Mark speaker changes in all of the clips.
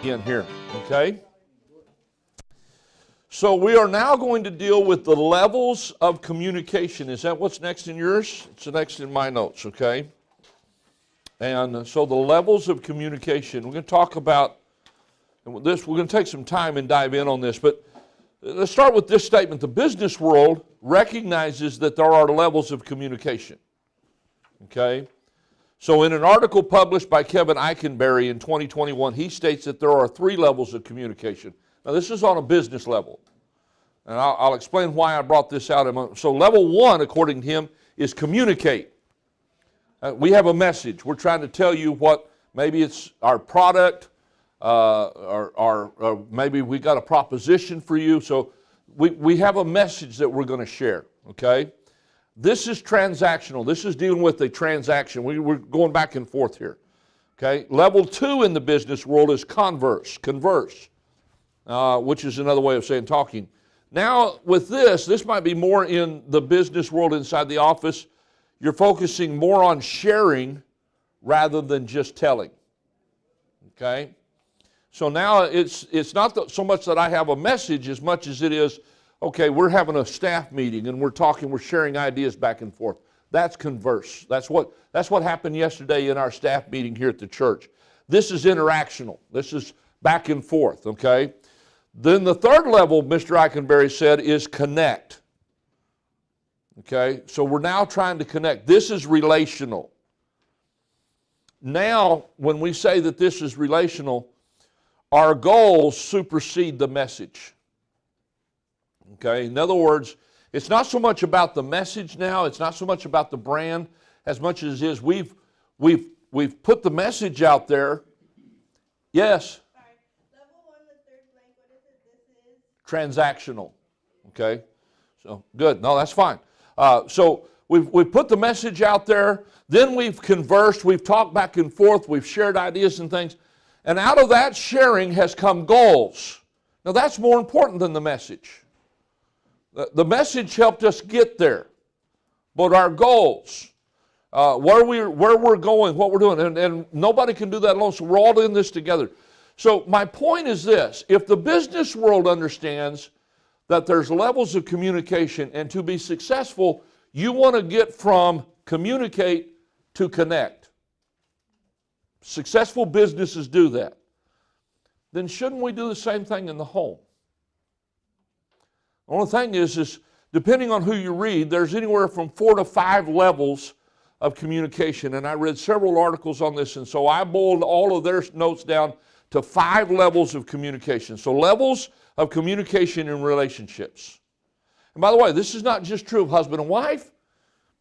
Speaker 1: in here, okay? So we are now going to deal with the levels of communication. Is that what's next in yours? It's next in my notes, okay? And so the levels of communication. We're going to talk about this. We're going to take some time and dive in on this, but let's start with this statement. The business world recognizes that there are levels of communication, okay? So in an article published by Kevin Eikenberry in 2021, he states that there are 3 levels of communication. Now this is on a business level, and I'll explain why I brought this out in a moment. So level 1, according to him, is communicate. We have a message. We're trying to tell you what, maybe it's our product, or maybe we got a proposition for you. So we have a message that we're going to share, okay? This is transactional. This is dealing with a transaction. We're going back and forth here, okay? Level 2 in the business world is converse, which is another way of saying talking. Now with this might be more in the business world inside the office. You're focusing more on sharing rather than just telling, okay? So now it's not so much that I have a message as much as it is, okay, we're having a staff meeting and we're sharing ideas back and forth. That's converse. That's what happened yesterday in our staff meeting here at the church. This is interactional. This is back and forth, okay? Then the third level, Mr. Eikenberry said, is connect. Okay, so we're now trying to connect. This is relational. Now, when we say that this is relational, our goals supersede the message. Okay, in other words, it's not so much about the message now, it's not so much about the brand as much as it is we've put the message out there. Yes?
Speaker 2: Sorry. Level 1, the third blank, what is it? This is?
Speaker 1: Transactional. Okay, so good. No, that's fine. So we've put the message out there, then we've conversed, we've talked back and forth, we've shared ideas and things, and out of that sharing has come goals. Now that's more important than the message. The message helped us get there, but our goals, where we're going, what we're doing, and nobody can do that alone, so we're all in this together. So my point is this: if the business world understands that there's levels of communication, and to be successful, you want to get from communicate to connect. Successful businesses do that. Then shouldn't we do the same thing in the home? The only thing is depending on who you read, there's anywhere from 4 to 5 levels of communication, and I read several articles on this, and so I boiled all of their notes down to 5 levels of communication. So levels of communication in relationships. And by the way, this is not just true of husband and wife.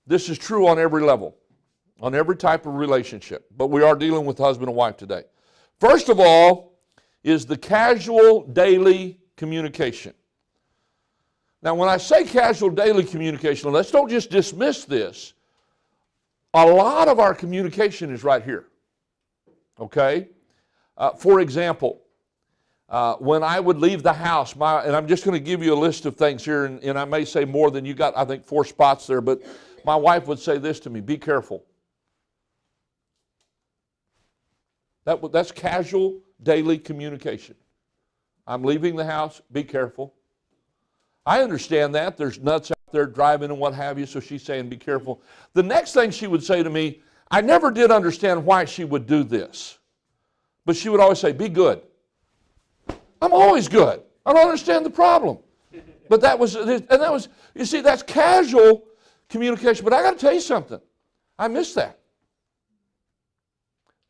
Speaker 1: This is true on every level, on every type of relationship. But we are dealing with husband and wife today. First of all is the casual daily communication. Now when I say casual daily communication, let's don't just dismiss this. A lot of our communication is right here, okay? For example, when I would leave the house, and I'm just going to give you a list of things here, and I may say more than you got, I think 4 spots there, but my wife would say this to me: be careful. That's casual daily communication. I'm leaving the house, be careful. I understand that. There's nuts out there driving and what have you, so she's saying be careful. The next thing she would say to me, I never did understand why she would do this, but she would always say, be good. I'm always good. I don't understand the problem. But that was, you see, that's casual communication. But I got to tell you something. I miss that.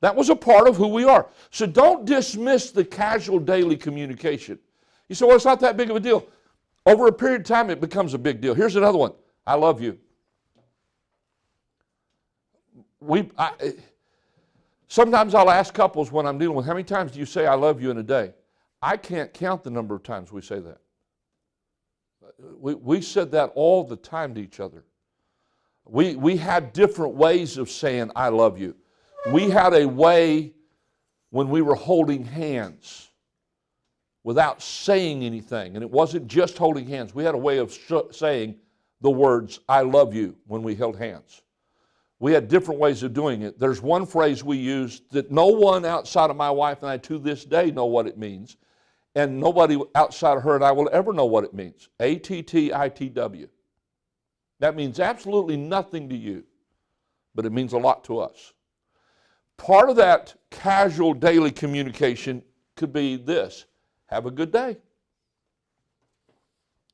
Speaker 1: That was a part of who we are. So don't dismiss the casual daily communication. You say, well, it's not that big of a deal. Over a period of time, it becomes a big deal. Here's another one. I love you. Sometimes I'll ask couples when I'm dealing with, how many times do you say I love you in a day? I can't count the number of times we say that. We said that all the time to each other. We had different ways of saying I love you. We had a way when we were holding hands without saying anything, and it wasn't just holding hands. We had a way of saying the words I love you when we held hands. We had different ways of doing it. There's one phrase we use that no one outside of my wife and I to this day know what it means, and nobody outside of her and I will ever know what it means. ATTITW. That means absolutely nothing to you, but it means a lot to us. Part of that casual daily communication could be this: have a good day.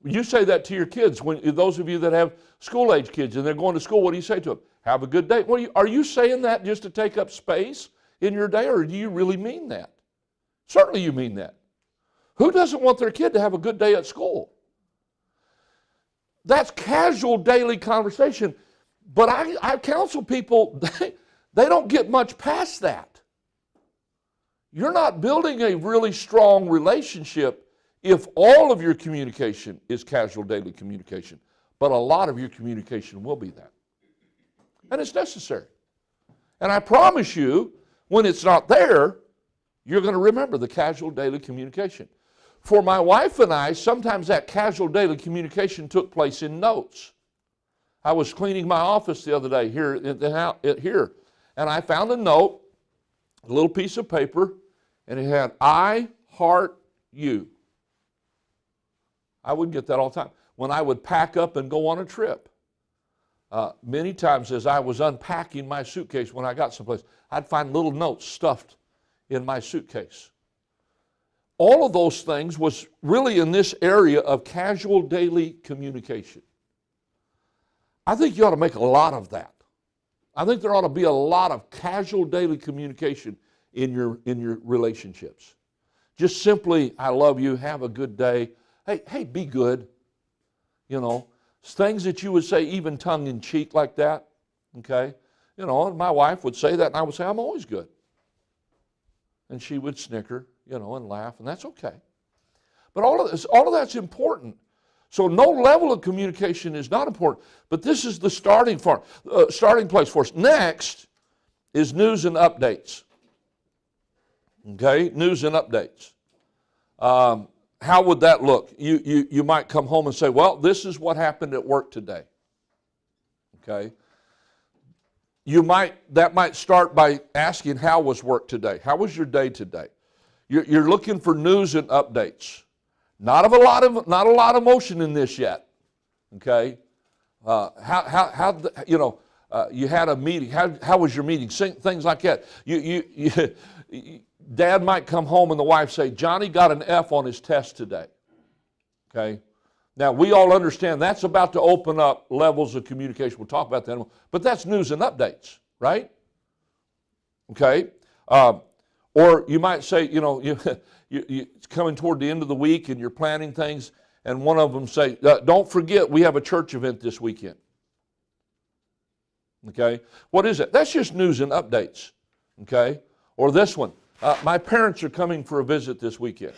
Speaker 1: You say that to your kids. When those of you that have school-age kids and they're going to school, what do you say to them? Have a good day. Are you saying that just to take up space in your day, or do you really mean that? Certainly you mean that. Who doesn't want their kid to have a good day at school? That's casual daily conversation. But I counsel people, they don't get much past that. You're not building a really strong relationship if all of your communication is casual daily communication. But a lot of your communication will be that. And it's necessary. And I promise you, when it's not there, you're going to remember the casual daily communication. For my wife and I, sometimes that casual daily communication took place in notes. I was cleaning my office the other day here, and I found a note, a little piece of paper, and it had, "I heart you." I would get that all the time. When I would pack up and go on a trip, many times as I was unpacking my suitcase when I got someplace, I'd find little notes stuffed in my suitcase. All of those things was really in this area of casual daily communication. I think you ought to make a lot of that. I think there ought to be a lot of casual daily communication in your relationships. Just simply, I love you, have a good day. Hey, be good. You know, things that you would say even tongue in cheek like that, okay? You know, and my wife would say that and I would say, "I'm always good." And she would snicker, you know, and laugh, and that's okay. But all of that's important. So no level of communication is not important, but this is the starting place for us. Next is news and updates. Okay, news and updates. How would that look? You might come home and say, "Well, this is what happened at work today." Okay. That might start by asking, "How was work today? How was your day today?" You're looking for news and updates. Not a lot of motion in this yet. Okay. You had a meeting. How was your meeting? Things like that. Dad might come home and the wife say, "Johnny got an F on his test today." Okay. Now, we all understand that's about to open up levels of communication. We'll talk about that. But that's news and updates, right? Okay. Or you might say, it's coming toward the end of the week and you're planning things, and one of them say, "Don't forget, we have a church event this weekend." Okay. What is it? That's just news and updates. Okay. Or this one. "My parents are coming for a visit this weekend."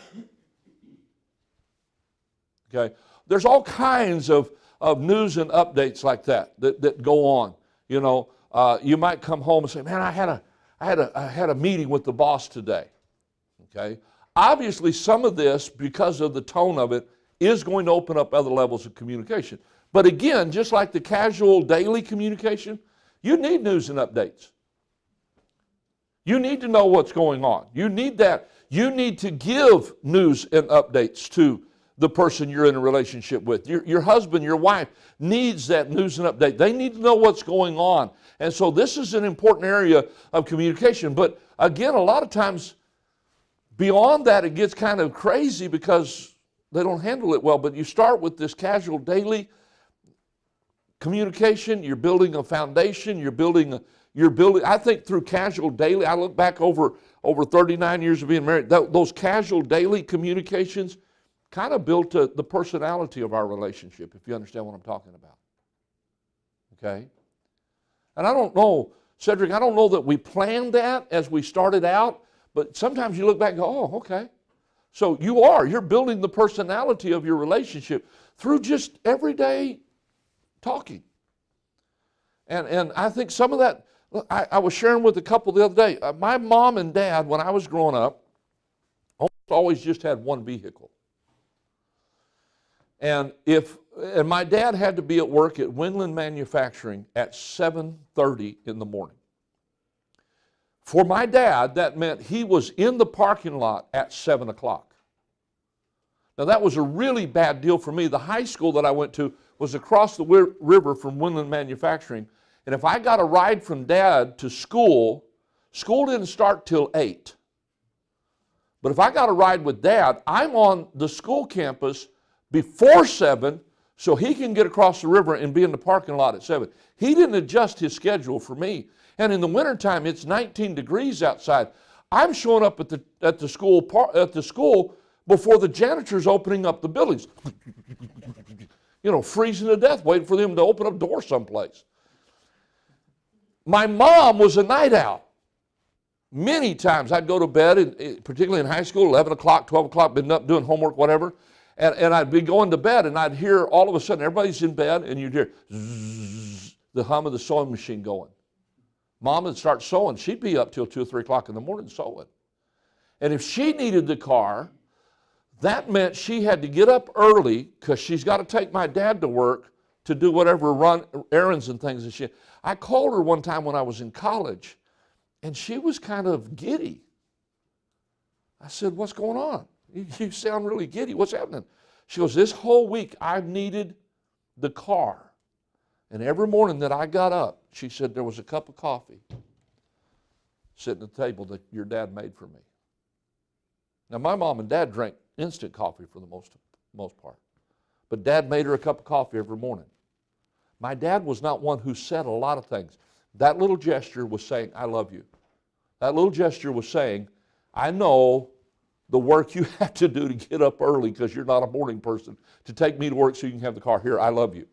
Speaker 1: Okay. There's all kinds of news and updates like that go on. You know, you might come home and say, "Man, I had a meeting with the boss today." Okay. Obviously, some of this, because of the tone of it, is going to open up other levels of communication. But again, just like the casual daily communication, you need news and updates. You need to know what's going on. You need that. You need to give news and updates to the person you're in a relationship with. Your husband, your wife needs that news and update. They need to know what's going on. And so this is an important area of communication. But again, a lot of times beyond that, it gets kind of crazy because they don't handle it well. But you start with this casual daily communication. You're building a foundation. You're building, I think through casual daily, I look back over 39 years of being married, those casual daily communications kind of built the personality of our relationship, if you understand what I'm talking about. Okay? And I don't know, Cedric, I don't know that we planned that as we started out, but sometimes you look back and go, "Oh, okay." So you're building the personality of your relationship through just everyday talking. And I think some of that, I was sharing with a couple the other day. My mom and dad, when I was growing up, almost always just had one vehicle. And if And my dad had to be at work at Winland Manufacturing at 7:30 in the morning. For my dad, that meant he was in the parking lot at 7 o'clock. Now, that was a really bad deal for me. The high school that I went to was across the river from Winland Manufacturing. And if I got a ride from Dad to school, school didn't start till 8. But if I got a ride with Dad, I'm on the school campus before 7 so he can get across the river and be in the parking lot at 7. He didn't adjust his schedule for me. And in the wintertime, it's 19 degrees outside. I'm showing up at the school before the janitor's opening up the buildings. Freezing to death, waiting for them to open up doors someplace. My mom was a night owl. Many times I'd go to bed, particularly in high school, 11 o'clock, 12 o'clock, been up doing homework, whatever, and I'd be going to bed, and I'd hear all of a sudden, everybody's in bed, and you'd hear zzz, the hum of the sewing machine going. Mom would start sewing. She'd be up till 2 or 3 o'clock in the morning sewing. And if she needed the car, that meant she had to get up early because she's got to take my dad to work to do whatever run errands and things. I called her one time when I was in college, and she was kind of giddy. I said, "What's going on? You sound really giddy. What's happening?" She goes, "This whole week I've needed the car. And every morning that I got up," she said, "there was a cup of coffee sitting at the table that your dad made for me." Now, my mom and dad drank instant coffee for the most part. But Dad made her a cup of coffee every morning. My dad was not one who said a lot of things. That little gesture was saying, "I love you." That little gesture was saying, "I know the work you have to do to get up early because you're not a morning person, to take me to work so you can have the car. Here, I love you."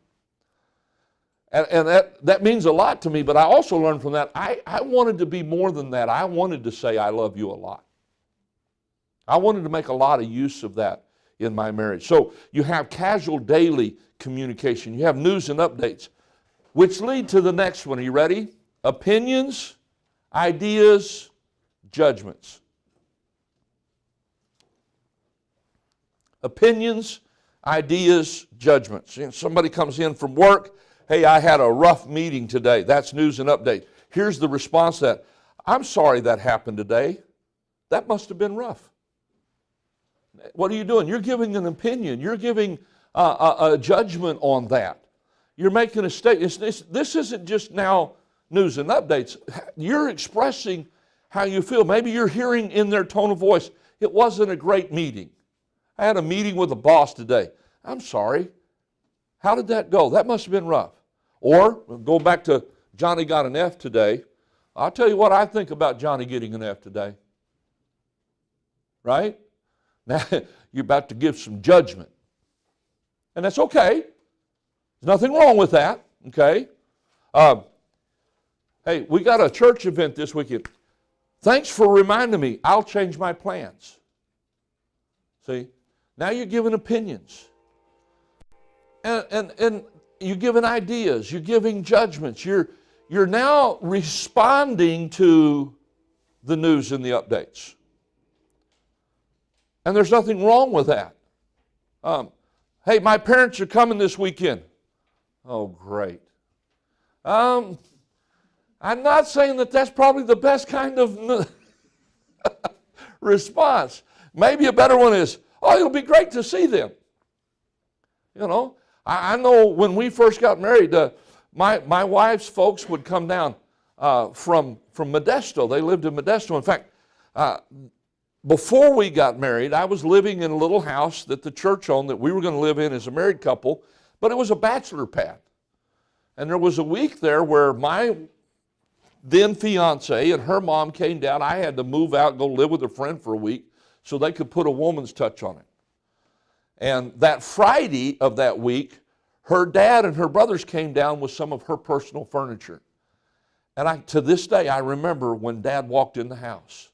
Speaker 1: And that means a lot to me, but I also learned from that, I wanted to be more than that. I wanted to say, "I love you" a lot. I wanted to make a lot of use of that in my marriage. So you have casual daily communication. You have news and updates, which lead to the next one. Are you ready? Opinions, ideas, judgments. Opinions, ideas, judgments. Somebody comes in from work, "Hey, I had a rough meeting today." That's news and update. Here's the response to that. "I'm sorry that happened today. That must have been rough." What are you doing? You're giving an opinion. You're giving a judgment on that. You're making a statement. This isn't just now news and updates. You're expressing how you feel. Maybe you're hearing in their tone of voice, "It wasn't a great meeting. I had a meeting with a boss today. I'm sorry. How did that go? That must have been rough." Or, go back to Johnny got an F today. I'll tell you what I think about Johnny getting an F today. Right? Now, you're about to give some judgment. And that's okay. There's nothing wrong with that, okay? Hey, we got a church event this weekend. Thanks for reminding me. I'll change my plans. See? Now you're giving opinions. And you're giving ideas. You're giving judgments. You're now responding to the news and the updates. And there's nothing wrong with that. Hey, my parents are coming this weekend. Oh, great. I'm not saying that that's probably the best kind of response. Maybe a better one is, "Oh, it'll be great to see them." I know when we first got married, my wife's folks would come down from Modesto. They lived in Modesto. In fact, before we got married, I was living in a little house that the church owned that we were going to live in as a married couple, but it was a bachelor pad. And there was a week there where my then fiance and her mom came down. I had to move out and go live with a friend for a week so they could put a woman's touch on it. And that Friday of that week, her dad and her brothers came down with some of her personal furniture. And to this day, I remember when Dad walked in the house.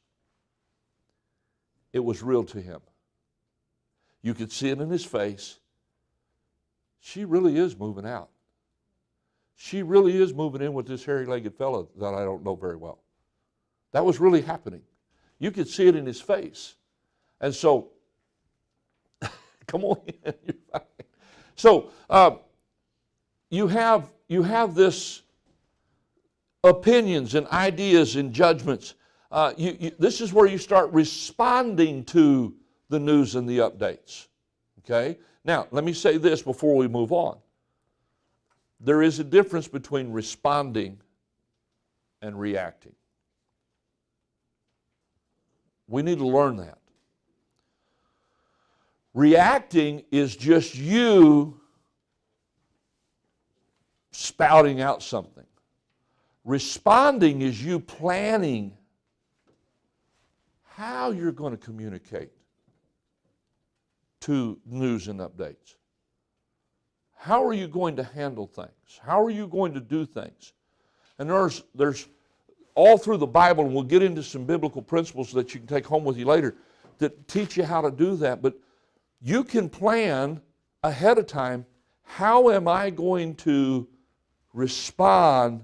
Speaker 1: It was real to him. You could see it in his face. She really is moving out. She really is moving in with this hairy-legged fellow that I don't know very well. That was really happening. You could see it in his face. And so, come on in. You're fine. So you have this opinions and ideas and judgments. This is where you start responding to the news and the updates. Okay? Now, let me say this before we move on. There is a difference between responding and reacting. We need to learn that. Reacting is just you spouting out something. Responding is you planning how you're going to communicate to news and updates. How are you going to handle things? How are you going to do things? And there's all through the Bible, and we'll get into some biblical principles that you can take home with you later that teach you how to do that. But you can plan ahead of time, how am I going to respond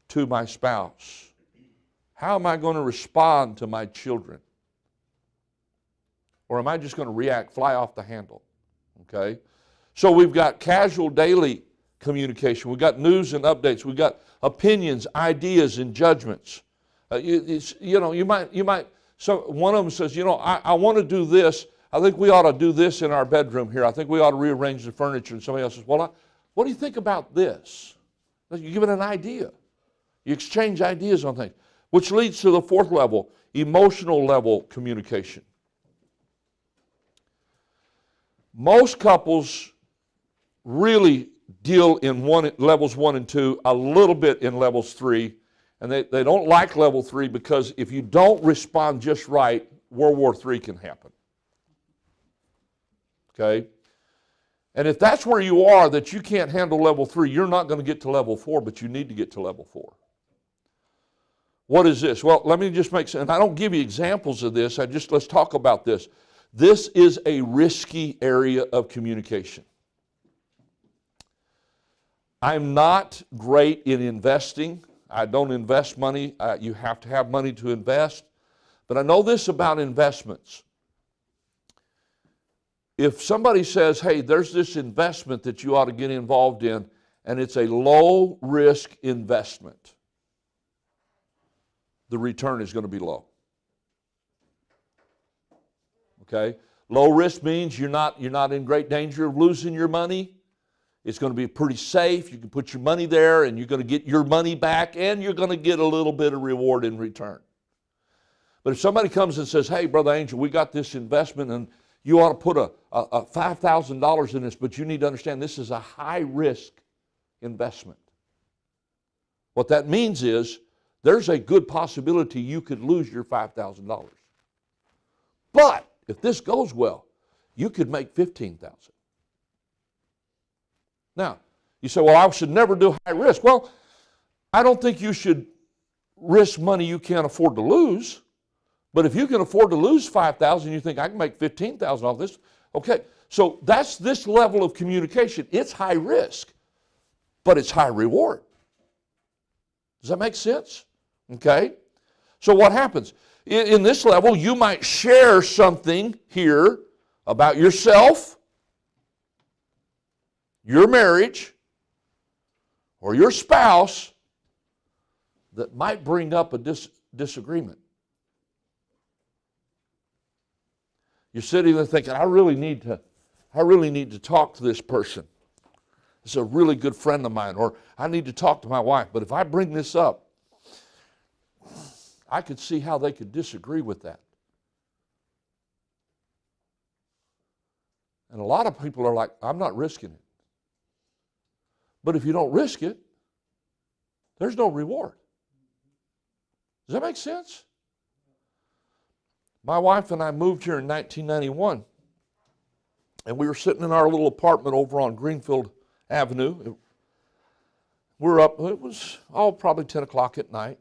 Speaker 1: to my spouse? How am I going to respond to my children? Or am I just going to react, fly off the handle? Okay? So we've got casual daily communication. We've got news and updates. We've got opinions, ideas, and judgments. You might. So one of them says, I want to do this. I think we ought to do this in our bedroom here. I think we ought to rearrange the furniture. And somebody else says, well, what do you think about this? You give it an idea. You exchange ideas on things, which leads to the fourth level, emotional level communication. Most couples really deal in levels 1 and 2, a little bit in levels 3, and they don't like level 3 because if you don't respond just right, World War III can happen. Okay? And if that's where you are, that you can't handle level 3, you're not going to get to level 4, but you need to get to level 4. What is this? Well, let me just make sense. And I don't give you examples of this. Let's talk about this. This is a risky area of communication. I'm not great in investing. I don't invest money. You have to have money to invest. But I know this about investments. If somebody says, hey, there's this investment that you ought to get involved in, and it's a low-risk investment, the return is going to be low. Okay? Low risk means you're not in great danger of losing your money. It's going to be pretty safe. You can put your money there, and you're going to get your money back, and you're going to get a little bit of reward in return. But if somebody comes and says, hey, Brother Angel, we got this investment, and you ought to put a $5,000 in this, but you need to understand this is a high-risk investment. What that means is there's a good possibility you could lose your $5,000. But if this goes well, you could make $15,000. Now, you say, well, I should never do high risk. Well, I don't think you should risk money you can't afford to lose. But if you can afford to lose $5,000, you think I can make $15,000 off this. Okay, so that's this level of communication. It's high risk, but it's high reward. Does that make sense? Okay, so what happens? In this level, you might share something here about yourself, your marriage, or your spouse that might bring up a disagreement. You're sitting there thinking, I really need to talk to this person. It's a really good friend of mine, or I need to talk to my wife. But if I bring this up, I could see how they could disagree with that. And a lot of people are like, I'm not risking it. But if you don't risk it, there's no reward. Does that make sense? My wife and I moved here in 1991, and we were sitting in our little apartment over on Greenfield Avenue. We're up, it was probably 10 o'clock at night.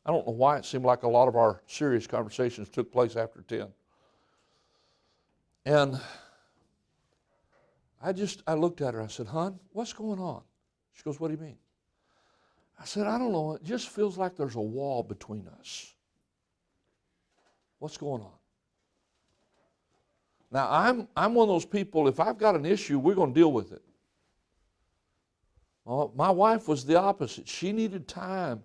Speaker 1: I don't know why it seemed like a lot of our serious conversations took place after 10. And I looked at her, I said, hon, what's going on? She goes, what do you mean? I said, I don't know, it just feels like there's a wall between us. What's going on? Now, I'm one of those people, if I've got an issue, we're going to deal with it. Well, my wife was the opposite. She needed time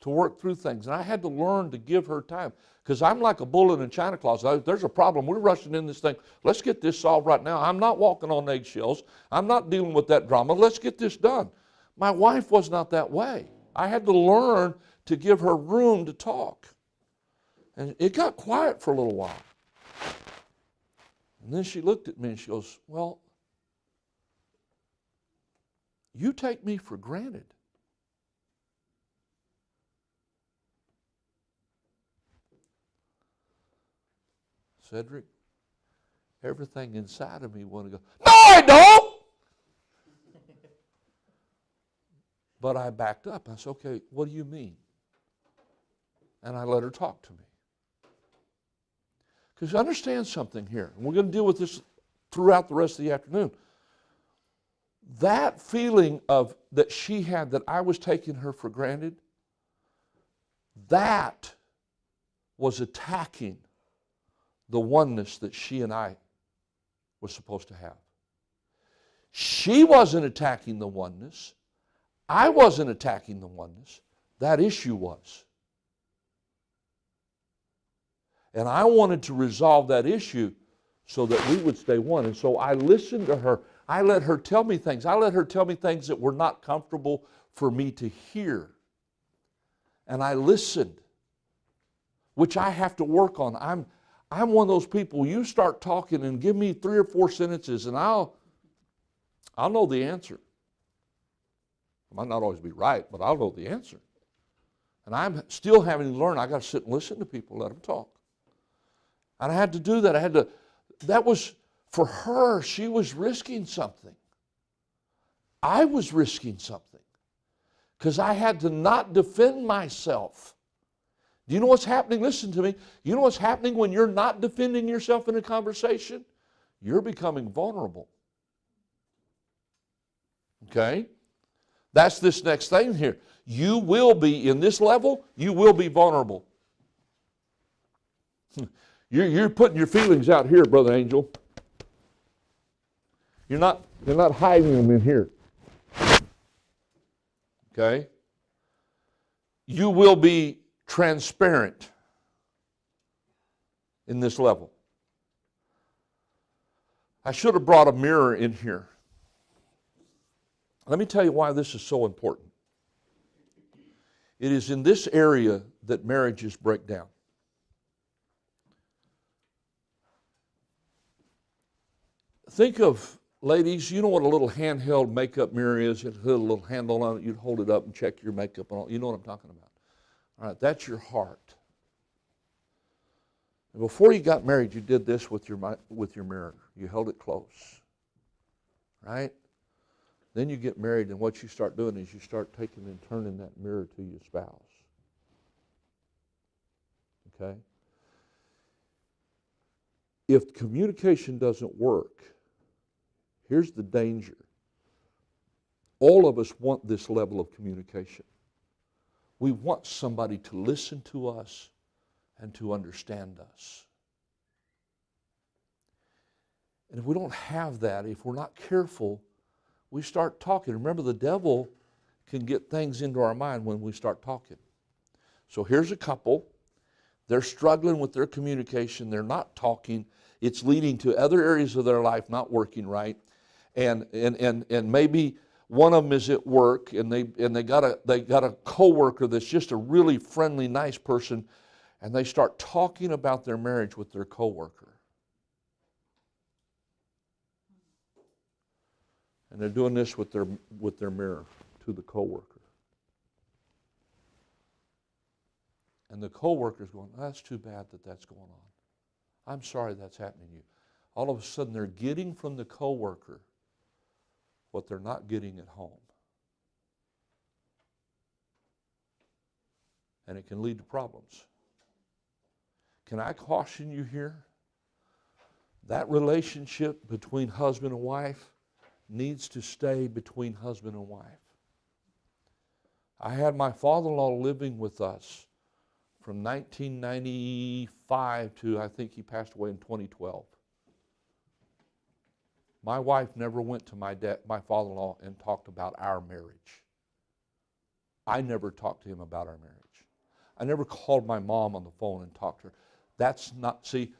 Speaker 1: to work through things, and I had to learn to give her time, because I'm like a bull in a china closet. There's a problem. We're rushing in this thing. Let's get this solved right now. I'm not walking on eggshells. I'm not dealing with that drama. Let's get this done. My wife was not that way. I had to learn to give her room to talk. And it got quiet for a little while. And then she looked at me and she goes, well, you take me for granted. Cedric, everything inside of me wanted to go, no, I don't! But I backed up. I said, okay, what do you mean? And I let her talk to me. Because understand something here, and we're going to deal with this throughout the rest of the afternoon. That feeling of that she had, that I was taking her for granted, that was attacking the oneness that she and I were supposed to have. She wasn't attacking the oneness. I wasn't attacking the oneness. That issue was. And I wanted to resolve that issue so that we would stay one. And so I listened to her. I let her tell me things. I let her tell me things that were not comfortable for me to hear. And I listened, which I have to work on. I'm one of those people, you start talking and give me 3 or 4 sentences and I'll know the answer. I might not always be right, but I'll know the answer. And I'm still having to learn. I got to sit and listen to people, let them talk. And I had to do that. That was, for her, she was risking something. I was risking something. Because I had to not defend myself. Do you know what's happening? Listen to me. You know what's happening when you're not defending yourself in a conversation? You're becoming vulnerable. Okay? That's this next thing here. You will be, in this level, you will be vulnerable. You're putting your feelings out here, Brother Angel. You're not hiding them in here. Okay? You will be transparent in this level. I should have brought a mirror in here. Let me tell you why this is so important. It is in this area that marriages break down. Think of, ladies, you know what a little handheld makeup mirror is? It has a little handle on it. You'd hold it up and check your makeup and all. You know what I'm talking about. All right, that's your heart. And before you got married, you did this with your mirror. You held it close. Right? Then you get married, and what you start doing is you start taking and turning that mirror to your spouse. Okay? If communication doesn't work, here's the danger. All of us want this level of communication. We want somebody to listen to us and to understand us. And if we don't have that, if we're not careful, we start talking. Remember, the devil can get things into our mind when we start talking. So here's a couple. They're struggling with their communication. They're not talking. It's leading to other areas of their life not working right. And maybe one of them is at work, and they got a coworker that's just a really friendly, nice person, and they start talking about their marriage with their coworker. And they're doing this with their mirror to the coworker. And the coworker's going, oh, that's too bad that's going on. I'm sorry that's happening to you. All of a sudden they're getting from the coworker what they're not getting at home. And it can lead to problems. Can I caution you here? That relationship between husband and wife needs to stay between husband and wife. I had my father-in-law living with us from 1995 to, I think he passed away in 2012. My wife never went to my father-in-law and talked about our marriage. I never talked to him about our marriage. I never called my mom on the phone and talked to her. That's not, see,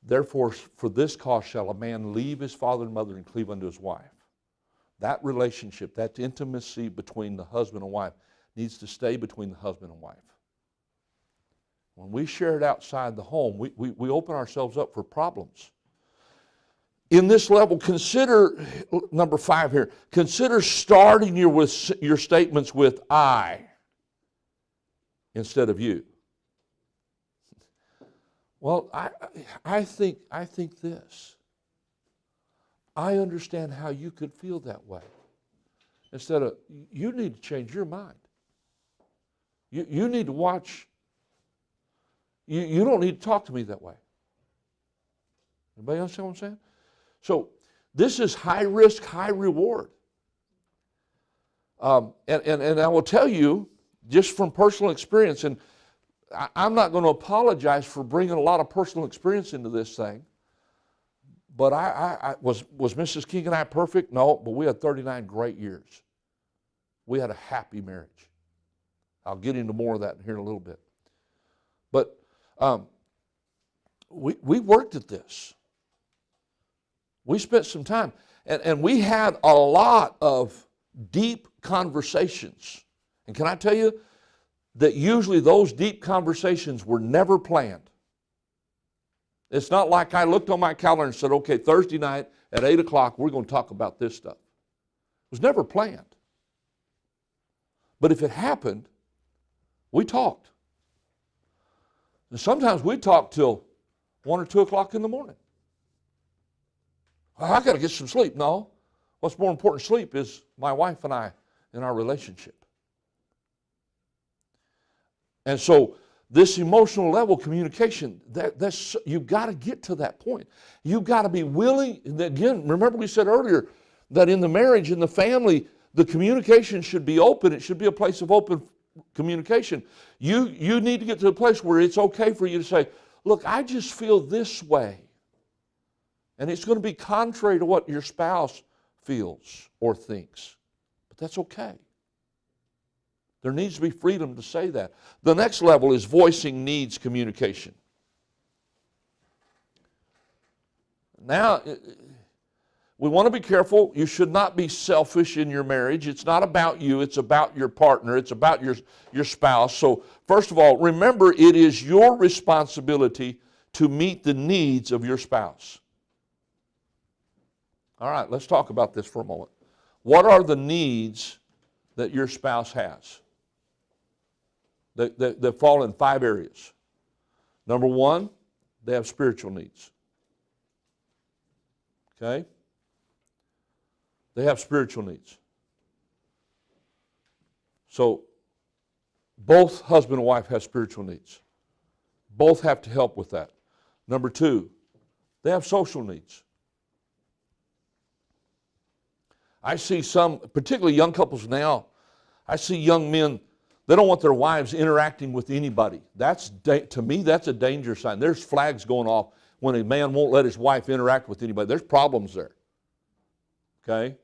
Speaker 1: therefore, for this cause shall a man leave his father and mother and cleave unto his wife. That relationship, that intimacy between the husband and wife needs to stay between the husband and wife. When we share it outside the home, we open ourselves up for problems. In this level, consider, number 5 here, consider starting your statements with I instead of you. Well, I think this. I understand how you could feel that way. Instead of, you need to change your mind. You need to watch. You don't need to talk to me that way. Anybody understand what I'm saying? So this is high risk, high reward. And I will tell you, just from personal experience, and I'm not going to apologize for bringing a lot of personal experience into this thing, but was Mrs. King and I perfect? No, but we had 39 great years. We had a happy marriage. I'll get into more of that here in a little bit. But we worked at this. We spent some time, and we had a lot of deep conversations. And can I tell you that usually those deep conversations were never planned. It's not like I looked on my calendar and said, okay, Thursday night at 8 o'clock, we're going to talk about this stuff. It was never planned. But if it happened, we talked. And sometimes we talked till 1 or 2 o'clock in the morning. I got to get some sleep. No. What's more important than sleep is my wife and I in our relationship. And so this emotional level communication, that's you've got to get to that point. You've got to be willing. Again, remember we said earlier that in the marriage, in the family, the communication should be open. It should be a place of open communication. You need to get to a place where it's okay for you to say, look, I just feel this way. And it's going to be contrary to what your spouse feels or thinks. But that's okay. There needs to be freedom to say that. The next level is voicing needs communication. Now, we want to be careful. You should not be selfish in your marriage. It's not about you. It's about your partner. It's about your spouse. So, first of all, remember it is your responsibility to meet the needs of your spouse. All right, let's talk about this for a moment. What are the needs that your spouse has? That fall in 5 areas. Number 1, they have spiritual needs. Okay? They have spiritual needs. So, both husband and wife have spiritual needs. Both have to help with that. Number 2, they have social needs. I see some, particularly young couples now, I see young men, they don't want their wives interacting with anybody. To me, that's a danger sign. There's flags going off when a man won't let his wife interact with anybody. There's problems there. Okay?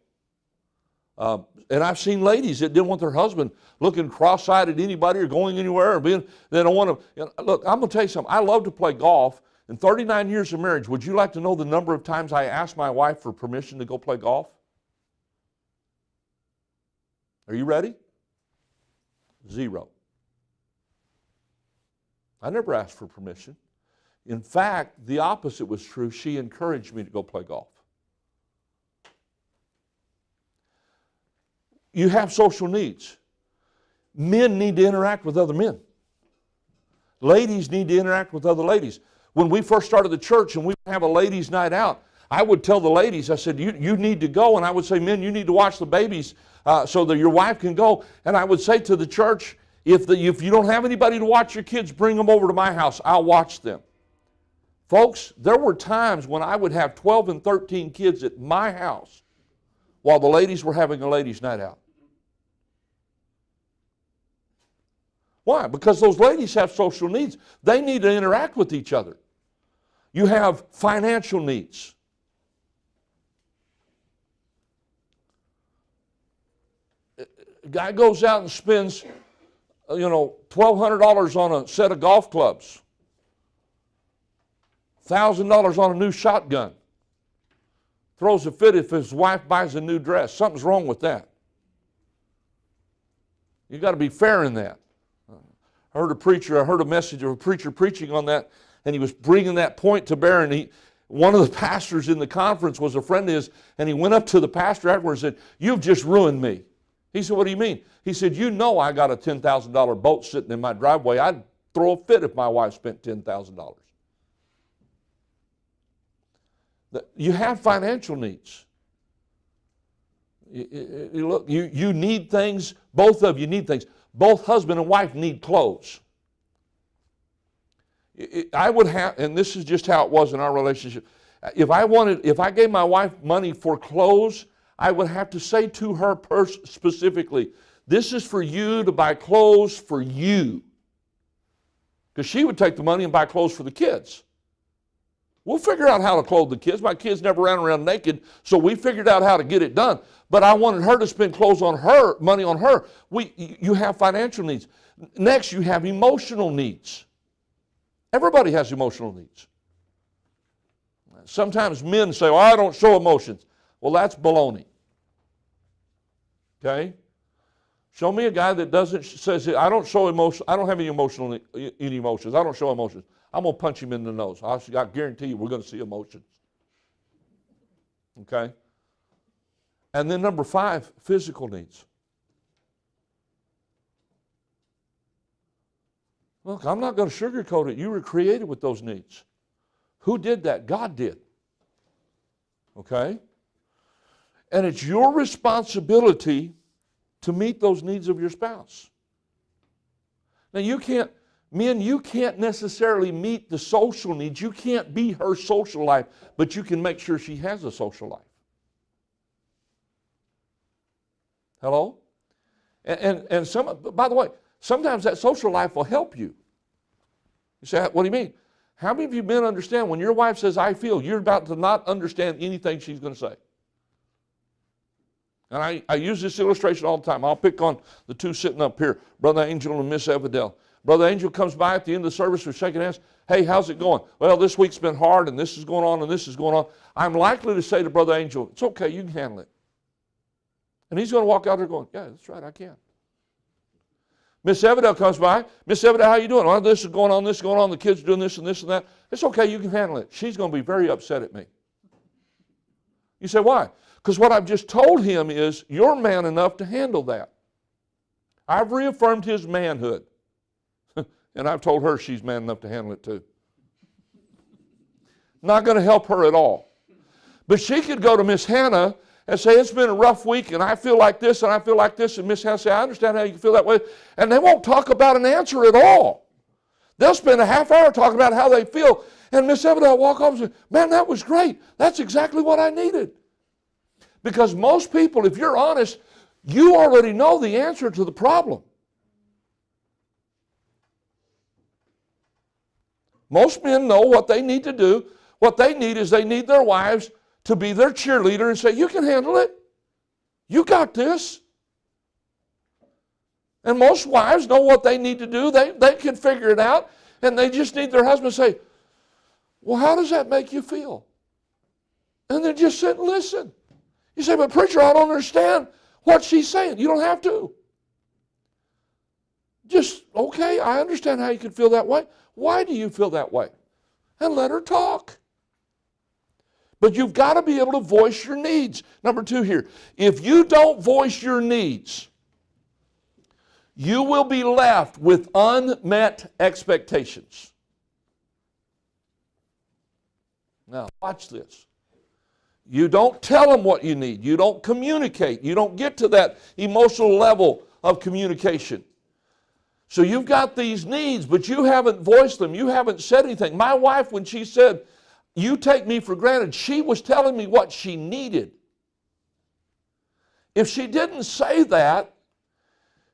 Speaker 1: And I've seen ladies that didn't want their husband looking cross-eyed at anybody or going anywhere. They don't want to. Look, I'm going to tell you something. I love to play golf. In 39 years of marriage, would you like to know the number of times I asked my wife for permission to go play golf? Are you ready? 0. I never asked for permission. In fact, the opposite was true. She encouraged me to go play golf. You have social needs. Men need to interact with other men. Ladies need to interact with other ladies. When we first started the church and we would have a ladies' night out, I would tell the ladies, I said, you need to go. And I would say, men, you need to watch the babies so that your wife can go. And I would say to the church, if you don't have anybody to watch your kids, bring them over to my house. I'll watch them. Folks, there were times when I would have 12 and 13 kids at my house while the ladies were having a ladies' night out. Why? Because those ladies have social needs. They need to interact with each other. You have financial needs. guy goes out and spends, $1,200 on a set of golf clubs, $1,000 on a new shotgun, throws a fit if his wife buys a new dress. Something's wrong with that. You've got to be fair in that. I heard a message of a preacher preaching on that, and he was bringing that point to bear, and one of the pastors in the conference was a friend of his, and he went up to the pastor afterwards and said, "You've just ruined me." He said, "What do you mean?" He said, "You know I got a $10,000 boat sitting in my driveway. I'd throw a fit if my wife spent $10,000. You have financial needs. Look, you need things. Both of you need things. Both husband and wife need clothes. I would have, and this is just how it was in our relationship. If I gave my wife money for clothes, I would have to say to her specifically, "This is for you to buy clothes for you." Because she would take the money and buy clothes for the kids. We'll figure out how to clothe the kids. My kids never ran around naked, so we figured out how to get it done. But I wanted her to spend money on her. You have financial needs. Next, you have emotional needs. Everybody has emotional needs. Sometimes men say, "Well, I don't show emotions." Well, that's baloney. Okay? Show me a guy that says, "I don't show emotion. I don't have any emotions. I don't show emotions." I'm going to punch him in the nose. I guarantee you we're going to see emotions. Okay? And then number 5, physical needs. Look, I'm not going to sugarcoat it. You were created with those needs. Who did that? God did. Okay? And it's your responsibility to meet those needs of your spouse. Now, men, you can't necessarily meet the social needs. You can't be her social life, but you can make sure she has a social life. Hello? And by the way, sometimes that social life will help you. You say, "What do you mean?" How many of you men understand when your wife says, "I feel," you're about to not understand anything she's going to say? And I use this illustration all the time. I'll pick on the two sitting up here, Brother Angel and Miss Evidell. Brother Angel comes by at the end of the service, we're shaking hands. "Hey, how's it going?" "Well, this week's been hard, and this is going on, and this is going on." I'm likely to say to Brother Angel, "It's okay, you can handle it." And he's going to walk out there going, "Yeah, that's right, I can." Miss Evidell comes by. "Miss Evidell, how you doing?" "Well, this is going on, the kids are doing this and this and that." "It's okay, you can handle it." She's going to be very upset at me. You say, "Why?" Because what I've just told him is, you're man enough to handle that. I've reaffirmed his manhood. And I've told her she's man enough to handle it too. Not going to help her at all. But she could go to Miss Hannah and say, "It's been a rough week, and I feel like this, and I feel like this." And Miss Hannah say, "I understand how you feel that way." And they won't talk about an answer at all. They'll spend a half hour talking about how they feel. And Miss Evidell will walk off and say, "Man, that was great. That's exactly what I needed." Because most people, if you're honest, you already know the answer to the problem. Most men know what they need to do. What they need is they need their wives to be their cheerleader and say, "You can handle it. You got this." And most wives know what they need to do. They can figure it out. And they just need their husband to say, "Well, how does that make you feel?" And then just sit and listen. You say, "But preacher, I don't understand what she's saying." You don't have to. Just, "Okay, I understand how you can feel that way. Why do you feel that way?" And let her talk. But you've got to be able to voice your needs. Number 2 here, if you don't voice your needs, you will be left with unmet expectations. Now, watch this. You don't tell them what you need. You don't communicate. You don't get to that emotional level of communication. So you've got these needs, but you haven't voiced them. You haven't said anything. My wife, when she said, "You take me for granted," she was telling me what she needed. If she didn't say that,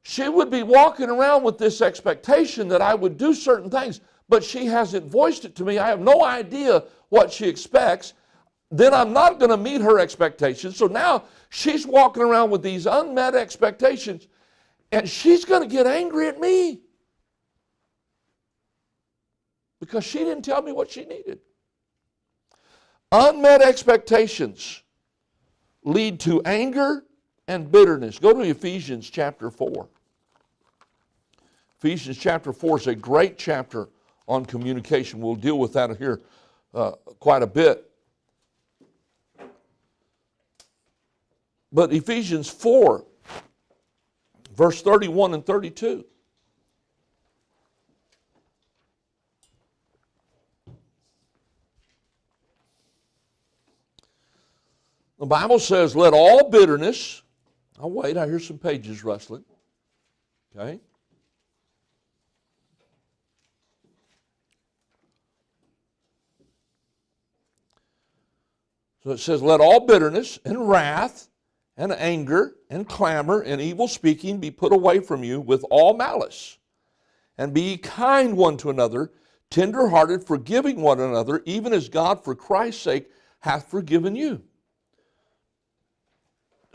Speaker 1: she would be walking around with this expectation that I would do certain things, but she hasn't voiced it to me. I have no idea what she expects. Then I'm not going to meet her expectations. So now she's walking around with these unmet expectations, And she's going to get angry at me because she didn't tell me what she needed. Unmet expectations lead to anger and bitterness. Go to Ephesians chapter 4. Ephesians chapter 4 is a great chapter on communication. We'll deal with that here quite a bit. But Ephesians 4, verse 31 and 32. The Bible says, let all bitterness, oh wait, I hear some pages rustling. Okay. So it says, let all bitterness and wrath and anger and clamor and evil speaking be put away from you with all malice. And be ye kind one to another, tender-hearted, forgiving one another, even as God for Christ's sake hath forgiven you.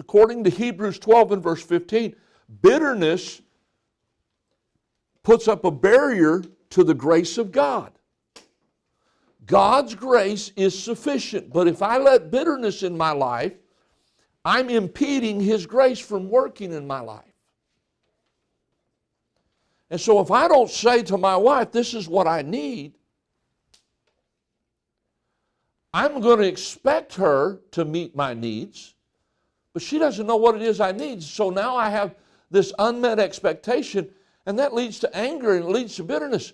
Speaker 1: According to Hebrews 12 and verse 15, bitterness puts up a barrier to the grace of God. God's grace is sufficient, but if I let bitterness in my life, I'm impeding His grace from working in my life. And so if I don't say to my wife, this is what I need, I'm going to expect her to meet my needs, but she doesn't know what it is I need. So now I have this unmet expectation, and that leads to anger and it leads to bitterness.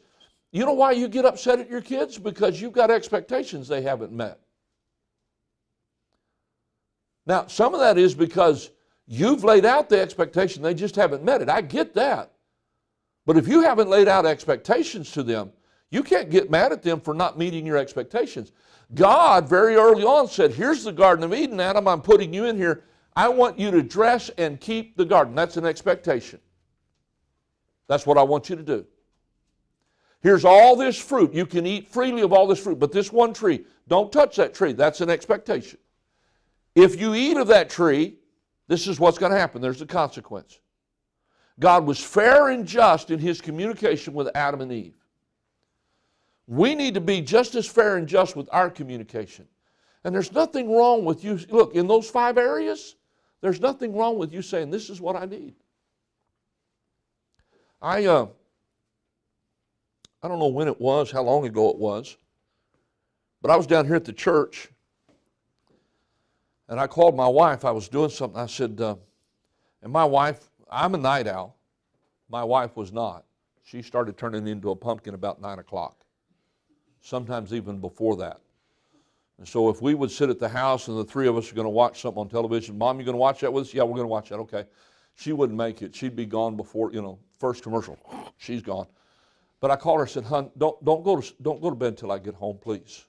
Speaker 1: You know why you get upset at your kids? Because you've got expectations they haven't met. Now, some of that is because you've laid out the expectation, they just haven't met it. I get that. But if you haven't laid out expectations to them, you can't get mad at them for not meeting your expectations. God very early on said, here's the Garden of Eden, Adam, I'm putting you in here. I want you to dress and keep the garden. That's an expectation. That's what I want you to do. Here's all this fruit. You can eat freely of all this fruit, but this one tree, don't touch that tree. That's an expectation. If you eat of that tree, this is what's going to happen. There's a consequence. God was fair and just in His communication with Adam and Eve. We need to be just as fair and just with our communication. And there's nothing wrong with you. Look, in those 5 areas, there's nothing wrong with you saying, this is what I need. I don't know when it was, how long ago it was, but I was down here at the church, and I called my wife. I was doing something. I said, and my wife, I'm a night owl. My wife was not. She started turning into a pumpkin about 9 o'clock, sometimes even before that. And so if we would sit at the house and the 3 of us are going to watch something on television, Mom, you going to watch that with us? Yeah, we're going to watch that. Okay. She wouldn't make it. She'd be gone before, first commercial. She's gone. But I called her and said, hon, don't go to bed until I get home, please.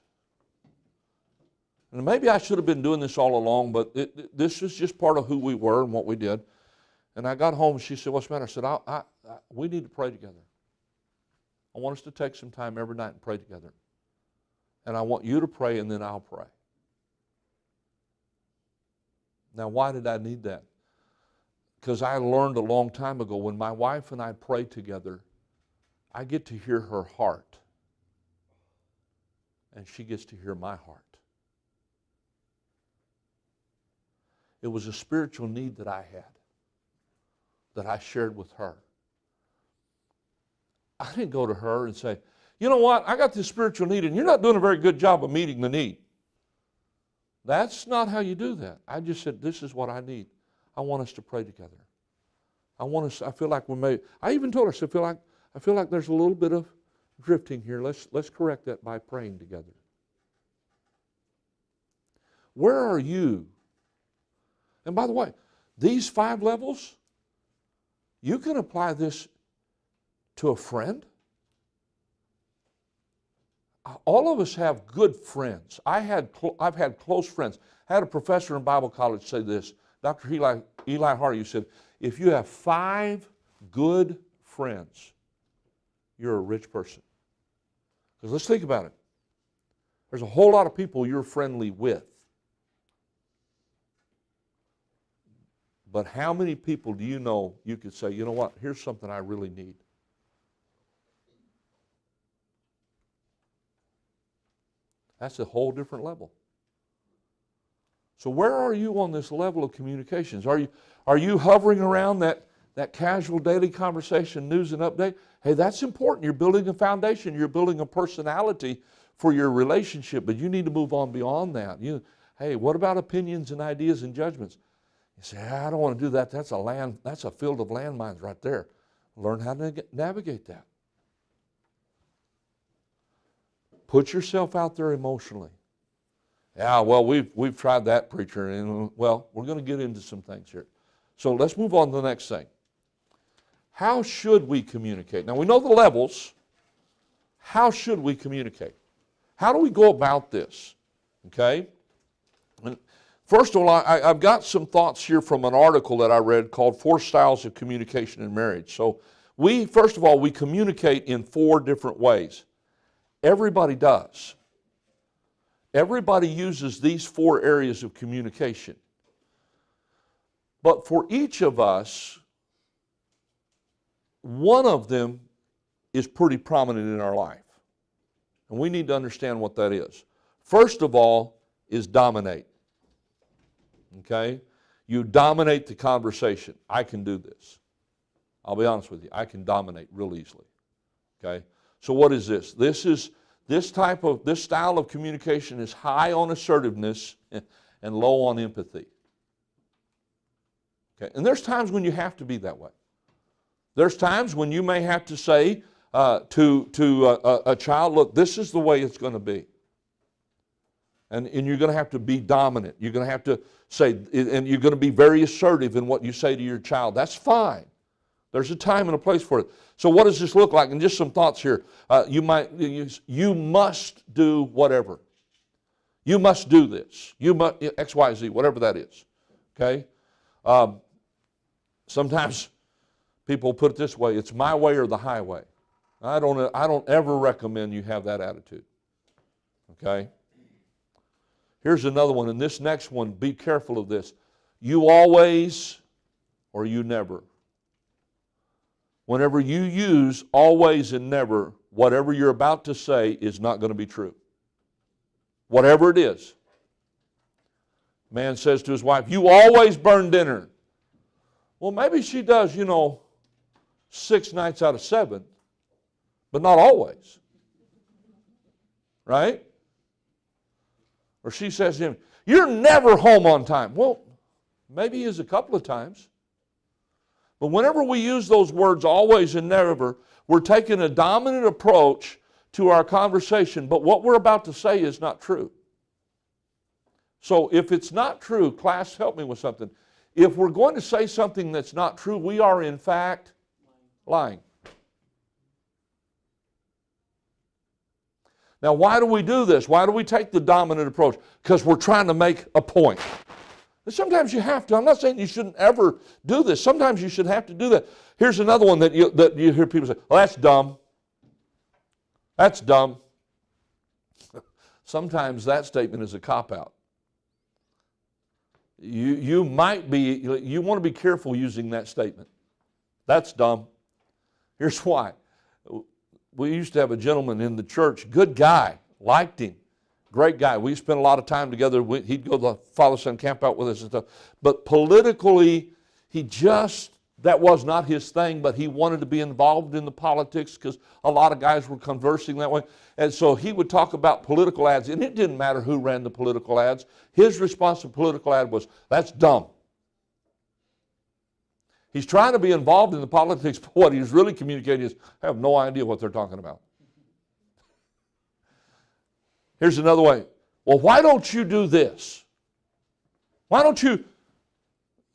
Speaker 1: And maybe I should have been doing this all along, but this is just part of who we were and what we did. And I got home and she said, what's the matter? I said, we need to pray together. I want us to take some time every night and pray together. And I want you to pray and then I'll pray. Now, why did I need that? Because I learned a long time ago when my wife and I pray together, I get to hear her heart, and she gets to hear my heart. It was a spiritual need that I had, that I shared with her. I didn't go to her and say, you know what, I got this spiritual need, and you're not doing a very good job of meeting the need. That's not how you do that. I just said, this is what I need. I want us to pray together. I feel like I even told her, I feel like there's a little bit of drifting here. Let's correct that by praying together. Where are you? And by the way, these 5 levels, you can apply this to a friend. All of us have good friends. I've had close friends. I had a professor in Bible college say this. Dr. Eli Hardy said, if you have 5 good friends, you're a rich person. Because let's think about it. There's a whole lot of people you're friendly with. But how many people do you know you could say, you know what, here's something I really need? That's a whole different level. So where are you on this level of communications? Are you hovering around that casual daily conversation, news and update? Hey, that's important. You're building a foundation. You're building a personality for your relationship, but you need to move on beyond that. Hey, what about opinions and ideas and judgments? You say, I don't want to do that. That's a field of landmines right there. Learn how to navigate that. Put yourself out there emotionally. Yeah, well, we've tried that, preacher, and well, we're going to get into some things here. So let's move on to the next thing. How should we communicate? Now, we know the levels. How should we communicate? How do we go about this? Okay? And first of all, I've got some thoughts here from an article that I read called 4 Styles of Communication in Marriage. So first of all, we communicate in 4 different ways. Everybody does. Everybody uses these 4 areas of communication. But for each of us, one of them is pretty prominent in our life. And we need to understand what that is. First of all is dominate. Okay? You dominate the conversation. I can do this. I'll be honest with you. I can dominate real easily. Okay? So what is this? This style of communication is high on assertiveness and low on empathy. Okay? And there's times when you have to be that way. There's times when you may have to say to a child, look, this is the way it's going to be. And you're going to have to be dominant. You're going to have to say, and you're going to be very assertive in what you say to your child. That's fine. There's a time and a place for it. So what does this look like? And just some thoughts here. You must do whatever. You must do this. You must, X, Y, Z, whatever that is. Okay? Sometimes people put it this way, it's my way or the highway. I don't ever recommend you have that attitude. Okay? Here's another one, and this next one, be careful of this. You always or you never. Whenever you use always and never, whatever you're about to say is not going to be true. Whatever it is. Man says to his wife, you always burn dinner. Well, maybe she does, 6 nights out of 7, but not always. Right? Or she says to him, you're never home on time. Well, maybe he is a couple of times. But whenever we use those words always and never, we're taking a dominant approach to our conversation, but what we're about to say is not true. So if it's not true, class, help me with something. If we're going to say something that's not true, we are in fact lying. Now, why do we do this? Why do we take the dominant approach? Because we're trying to make a point. And sometimes you have to. I'm not saying you shouldn't ever do this. Sometimes you should have to do that. Here's another one that you hear people say, well, that's dumb. That's dumb. Sometimes that statement is a cop-out. You want to be careful using that statement. That's dumb. Here's why. We used to have a gentleman in the church, good guy, liked him, great guy. We spent a lot of time together. He'd go to the father-son camp out with us and stuff. But politically, that was not his thing, but he wanted to be involved in the politics because a lot of guys were conversing that way. And so he would talk about political ads, and it didn't matter who ran the political ads. His response to political ad was, that's dumb. He's trying to be involved in the politics, but what he's really communicating is, I have no idea what they're talking about. Here's another way. Well, why don't you do this? Why don't you?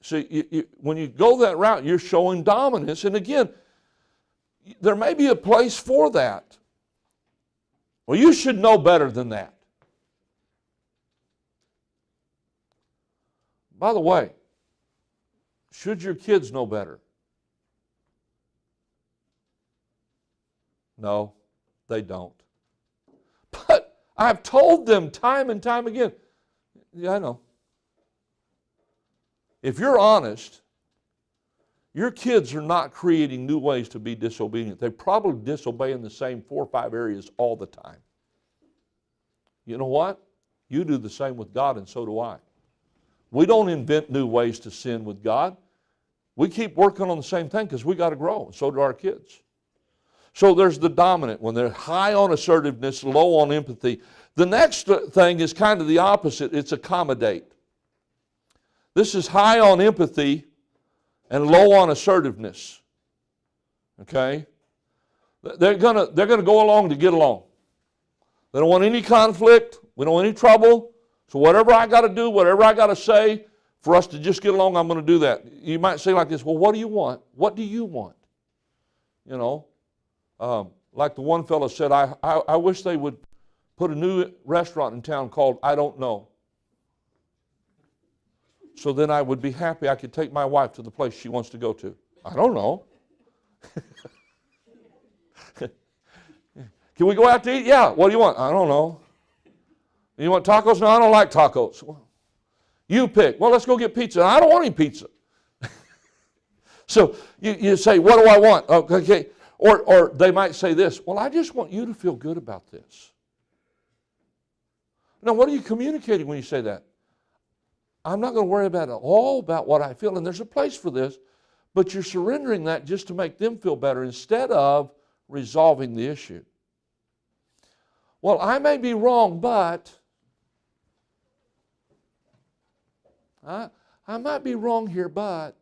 Speaker 1: See, when you go that route, you're showing dominance. And again, there may be a place for that. Well, you should know better than that. By the way, should your kids know better? No, they don't. But I've told them time and time again. Yeah, I know. If you're honest, Your kids are not creating new ways to be disobedient. They probably disobey in the same 4 or 5 areas all the time. You know what? You do the same with God, and so do I. We don't invent new ways to sin with God. We keep working on the same thing because we got to grow, and so do our kids. So there's the dominant one. They're high on assertiveness, low on empathy. The next thing is kind of the opposite. It's accommodate. This is high on empathy and low on assertiveness. Okay? They're gonna go along to get along. They don't want any conflict. We don't want any trouble. So whatever I got to do, whatever I got to say, for us to just get along, I'm going to do that. You might say like this, well, what do you want? What do you want? You know, like the one fellow said, I wish they would put a new restaurant in town called I Don't Know. So then I would be happy I could take my wife to the place she wants to go to. I don't know. Can we go out to eat? Yeah. What do you want? I don't know. You want tacos? No, I don't like tacos. Well, you pick. Well, let's go get pizza. I don't want any pizza. So you say, what do I want? Okay. Or they might say this, well, I just want you to feel good about this. Now, what are you communicating when you say that? I'm not going to worry about it all about what I feel, and there's a place for this, but you're surrendering that just to make them feel better instead of resolving the issue. Well, I may be wrong, but I might be wrong here, but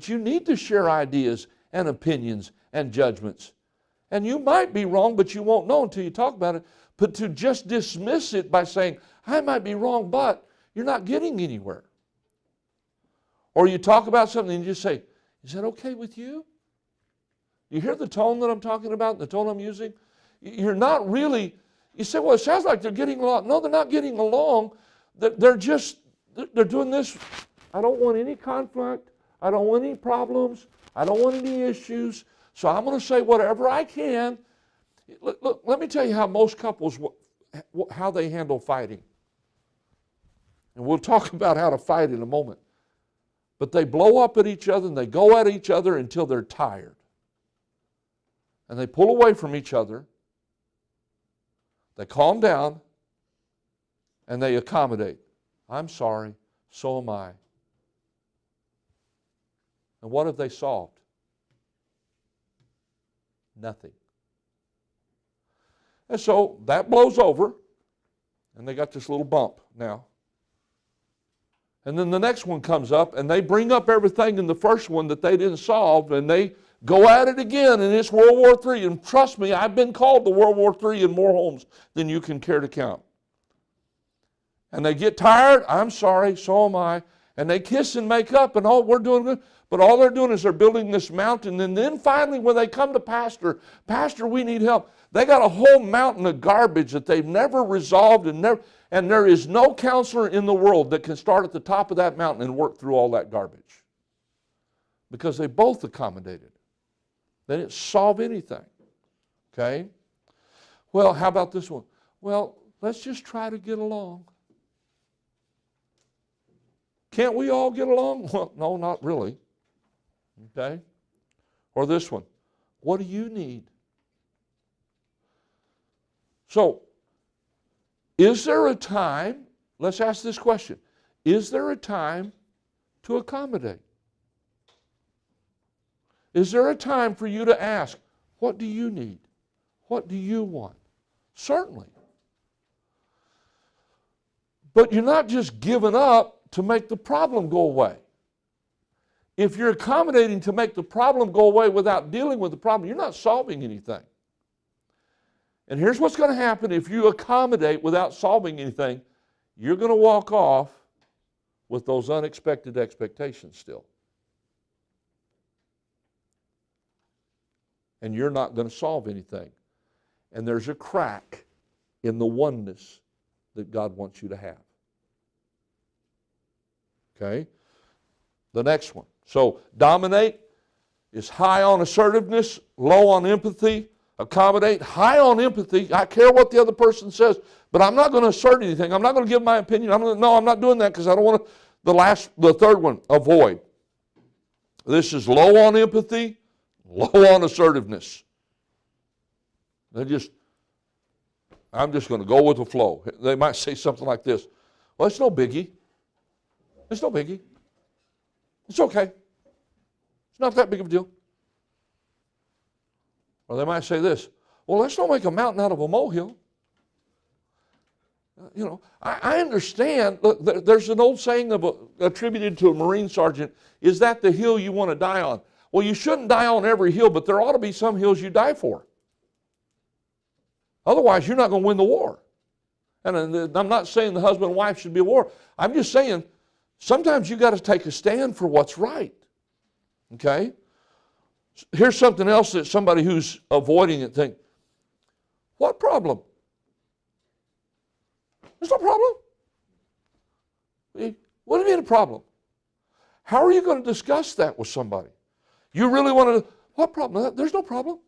Speaker 1: you need to share ideas and opinions and judgments. And you might be wrong, but you won't know until you talk about it. But to just dismiss it by saying, I might be wrong, but you're not getting anywhere. Or you talk about something and you just say, is that okay with you? You hear the tone that I'm talking about, the tone I'm using? You're not really, you say, well, it sounds like they're getting along. No, they're not getting along. They're doing this. I don't want any conflict. I don't want any problems. I don't want any issues. So I'm going to say whatever I can. Look, let me tell you how most couples, how they handle fighting. And we'll talk about how to fight in a moment. But they blow up at each other and they go at each other until they're tired. And they pull away from each other. They calm down and they accommodate. I'm sorry, so am I. And what have they solved? Nothing. And so that blows over, and they got this little bump now. And then the next one comes up, and they bring up everything in the first one that they didn't solve, and they go at it again, and it's World War III. And trust me, I've been called to World War III in more homes than you can care to count. And they get tired, I'm sorry, so am I. And they kiss and make up, and we're doing good. But all they're doing is they're building this mountain. And then finally, when they come to Pastor, we need help. They got a whole mountain of garbage that they've never resolved, and there is no counselor in the world that can start at the top of that mountain and work through all that garbage. Because they both accommodated. They didn't solve anything. Okay? Well, how about this one? Well, let's just try to get along. Can't we all get along? Well, no, not really. Okay? Or this one. What do you need? So, is there a time, let's ask this question, is there a time to accommodate? Is there a time for you to ask, what do you need? What do you want? Certainly. But you're not just giving up to make the problem go away. If you're accommodating to make the problem go away without dealing with the problem, you're not solving anything. And here's what's going to happen if you accommodate without solving anything. You're going to walk off with those unexpected expectations still. And you're not going to solve anything. And there's a crack in the oneness that God wants you to have. Okay? The next one. So, dominate is high on assertiveness, low on empathy. Accommodate, high on empathy. I care what the other person says, but I'm not going to assert anything. I'm not going to give my opinion. I'm not doing that because I don't want to. The third one, avoid. This is low on empathy, low on assertiveness. I'm just going to go with the flow. They might say something like this. Well, it's no biggie. It's no biggie. It's okay. It's not that big of a deal. Or they might say this. Well, let's not make a mountain out of a molehill. You know, I understand. Look, there's an old saying attributed to a Marine sergeant, is that the hill you want to die on? Well, you shouldn't die on every hill, but there ought to be some hills you die for. Otherwise, you're not going to win the war. And I'm not saying the husband and wife should be at war. I'm just saying sometimes you got to take a stand for what's right. Okay? Here's something else that somebody who's avoiding it think, what problem? There's no problem. What do you mean a problem? How are you going to discuss that with somebody? You really want to, what problem? There's no problem.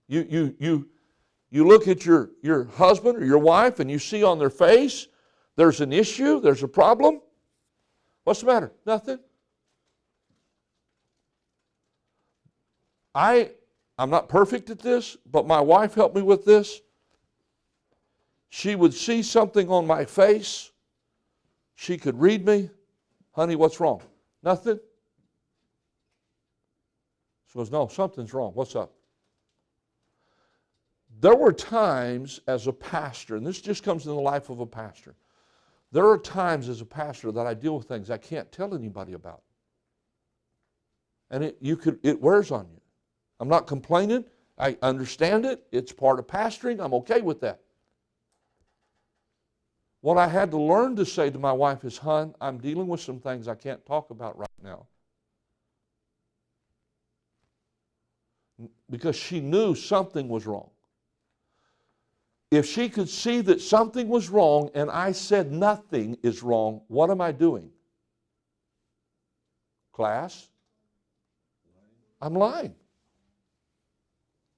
Speaker 1: You look at your husband or your wife and you see on their face there's an issue, there's a problem. What's the matter? Nothing. I'm not perfect at this, but my wife helped me with this. She would see something on my face. She could read me. Honey, what's wrong? Nothing. She goes, no, something's wrong. What's up? There were times as a pastor, and this just comes in the life of a pastor, there are times as a pastor that I deal with things I can't tell anybody about. And it wears on you. I'm not complaining. I understand it. It's part of pastoring. I'm okay with that. What I had to learn to say to my wife is, hon, I'm dealing with some things I can't talk about right now. Because she knew something was wrong. If she could see that something was wrong and I said nothing is wrong, what am I doing? Class? I'm lying.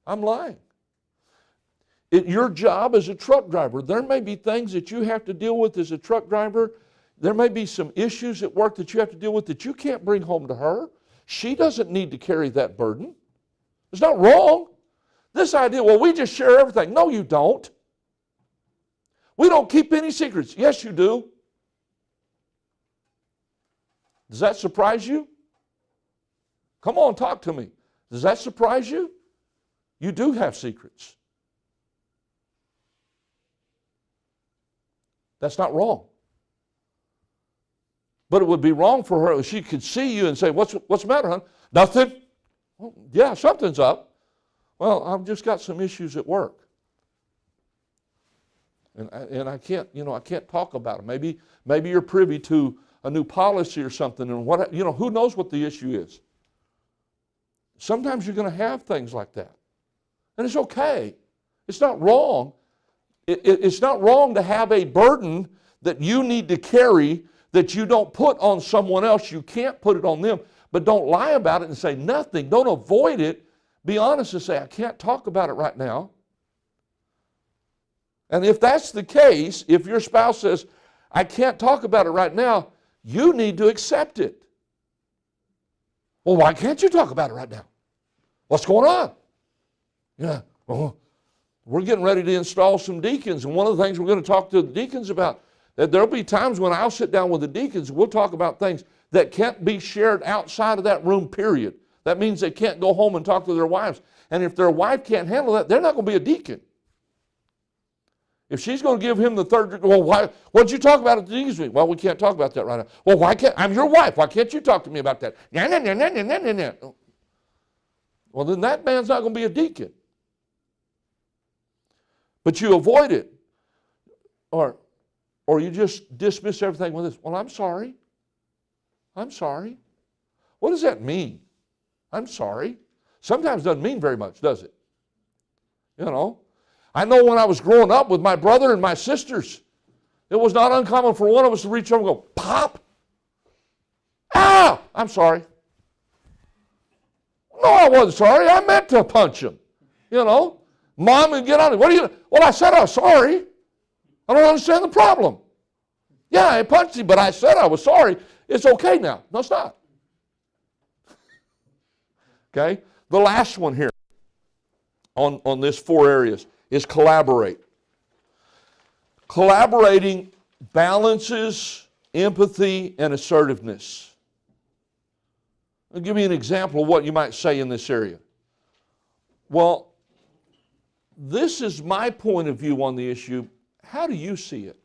Speaker 1: I'm lying. Your job as a truck driver, there may be things that you have to deal with as a truck driver. There may be some issues at work that you have to deal with that you can't bring home to her. She doesn't need to carry that burden. It's not wrong. This idea, well, we just share everything. No, you don't. We don't keep any secrets. Yes, you do. Does that surprise you? Come on, talk to me. Does that surprise you? You do have secrets. That's not wrong. But it would be wrong for her if she could see you and say, what's the matter, hon? Nothing. Well, yeah, something's up. Well, I've just got some issues at work. And I can't, I can't talk about it. Maybe you're privy to a new policy or something, and who knows what the issue is. Sometimes you're going to have things like that. And it's okay. It's not wrong. It's not wrong to have a burden that you need to carry that you don't put on someone else. You can't put it on them. But don't lie about it and say nothing. Don't avoid it. Be honest and say, I can't talk about it right now. And if that's the case, if your spouse says, I can't talk about it right now, you need to accept it. Well, why can't you talk about it right now? What's going on? Yeah, well, we're getting ready to install some deacons, and one of the things we're going to talk to the deacons about, that there'll be times when I'll sit down with the deacons, and we'll talk about things that can't be shared outside of that room, period. That means they can't go home and talk to their wives. And if their wife can't handle that, they're not going to be a deacon. If she's going to give him the third, well, why? What did you talk about at the deacon's meeting? Well, we can't talk about that right now. Well, why can't? I'm your wife. Why can't you talk to me about that? Well, then that man's not going to be a deacon. But you avoid it. Or you just dismiss everything with this. Well, I'm sorry. I'm sorry. What does that mean? I'm sorry. Sometimes it doesn't mean very much, does it? I know when I was growing up with my brother and my sisters, it was not uncommon for one of us to reach over and go, Pop! Ah! I'm sorry. No, I wasn't sorry. I meant to punch him. Mom would get on it. Well, I said I was sorry. I don't understand the problem. Yeah, I punched him, but I said I was sorry. it's okay now. No, it's not. Okay? The last one here on this 4 areas is collaborate. Collaborating balances empathy and assertiveness. I'll give you an example of what you might say in this area. Well, this is my point of view on the issue. How do you see it?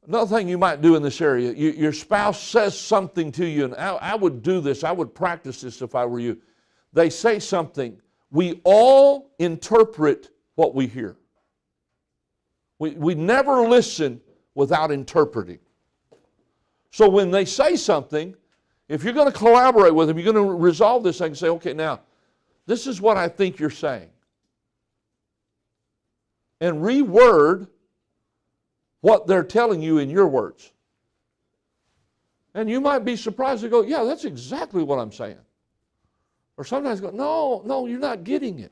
Speaker 1: Another thing you might do in this area, your spouse says something to you, and I would do this, I would practice this if I were you. They say something. We all interpret what we hear. We never listen without interpreting. So when they say something, if you're going to collaborate with them, you're going to resolve this thing and say, okay, now, this is what I think you're saying. And reword what they're telling you in your words. And you might be surprised to go, yeah, that's exactly what I'm saying. Or sometimes go, no, you're not getting it.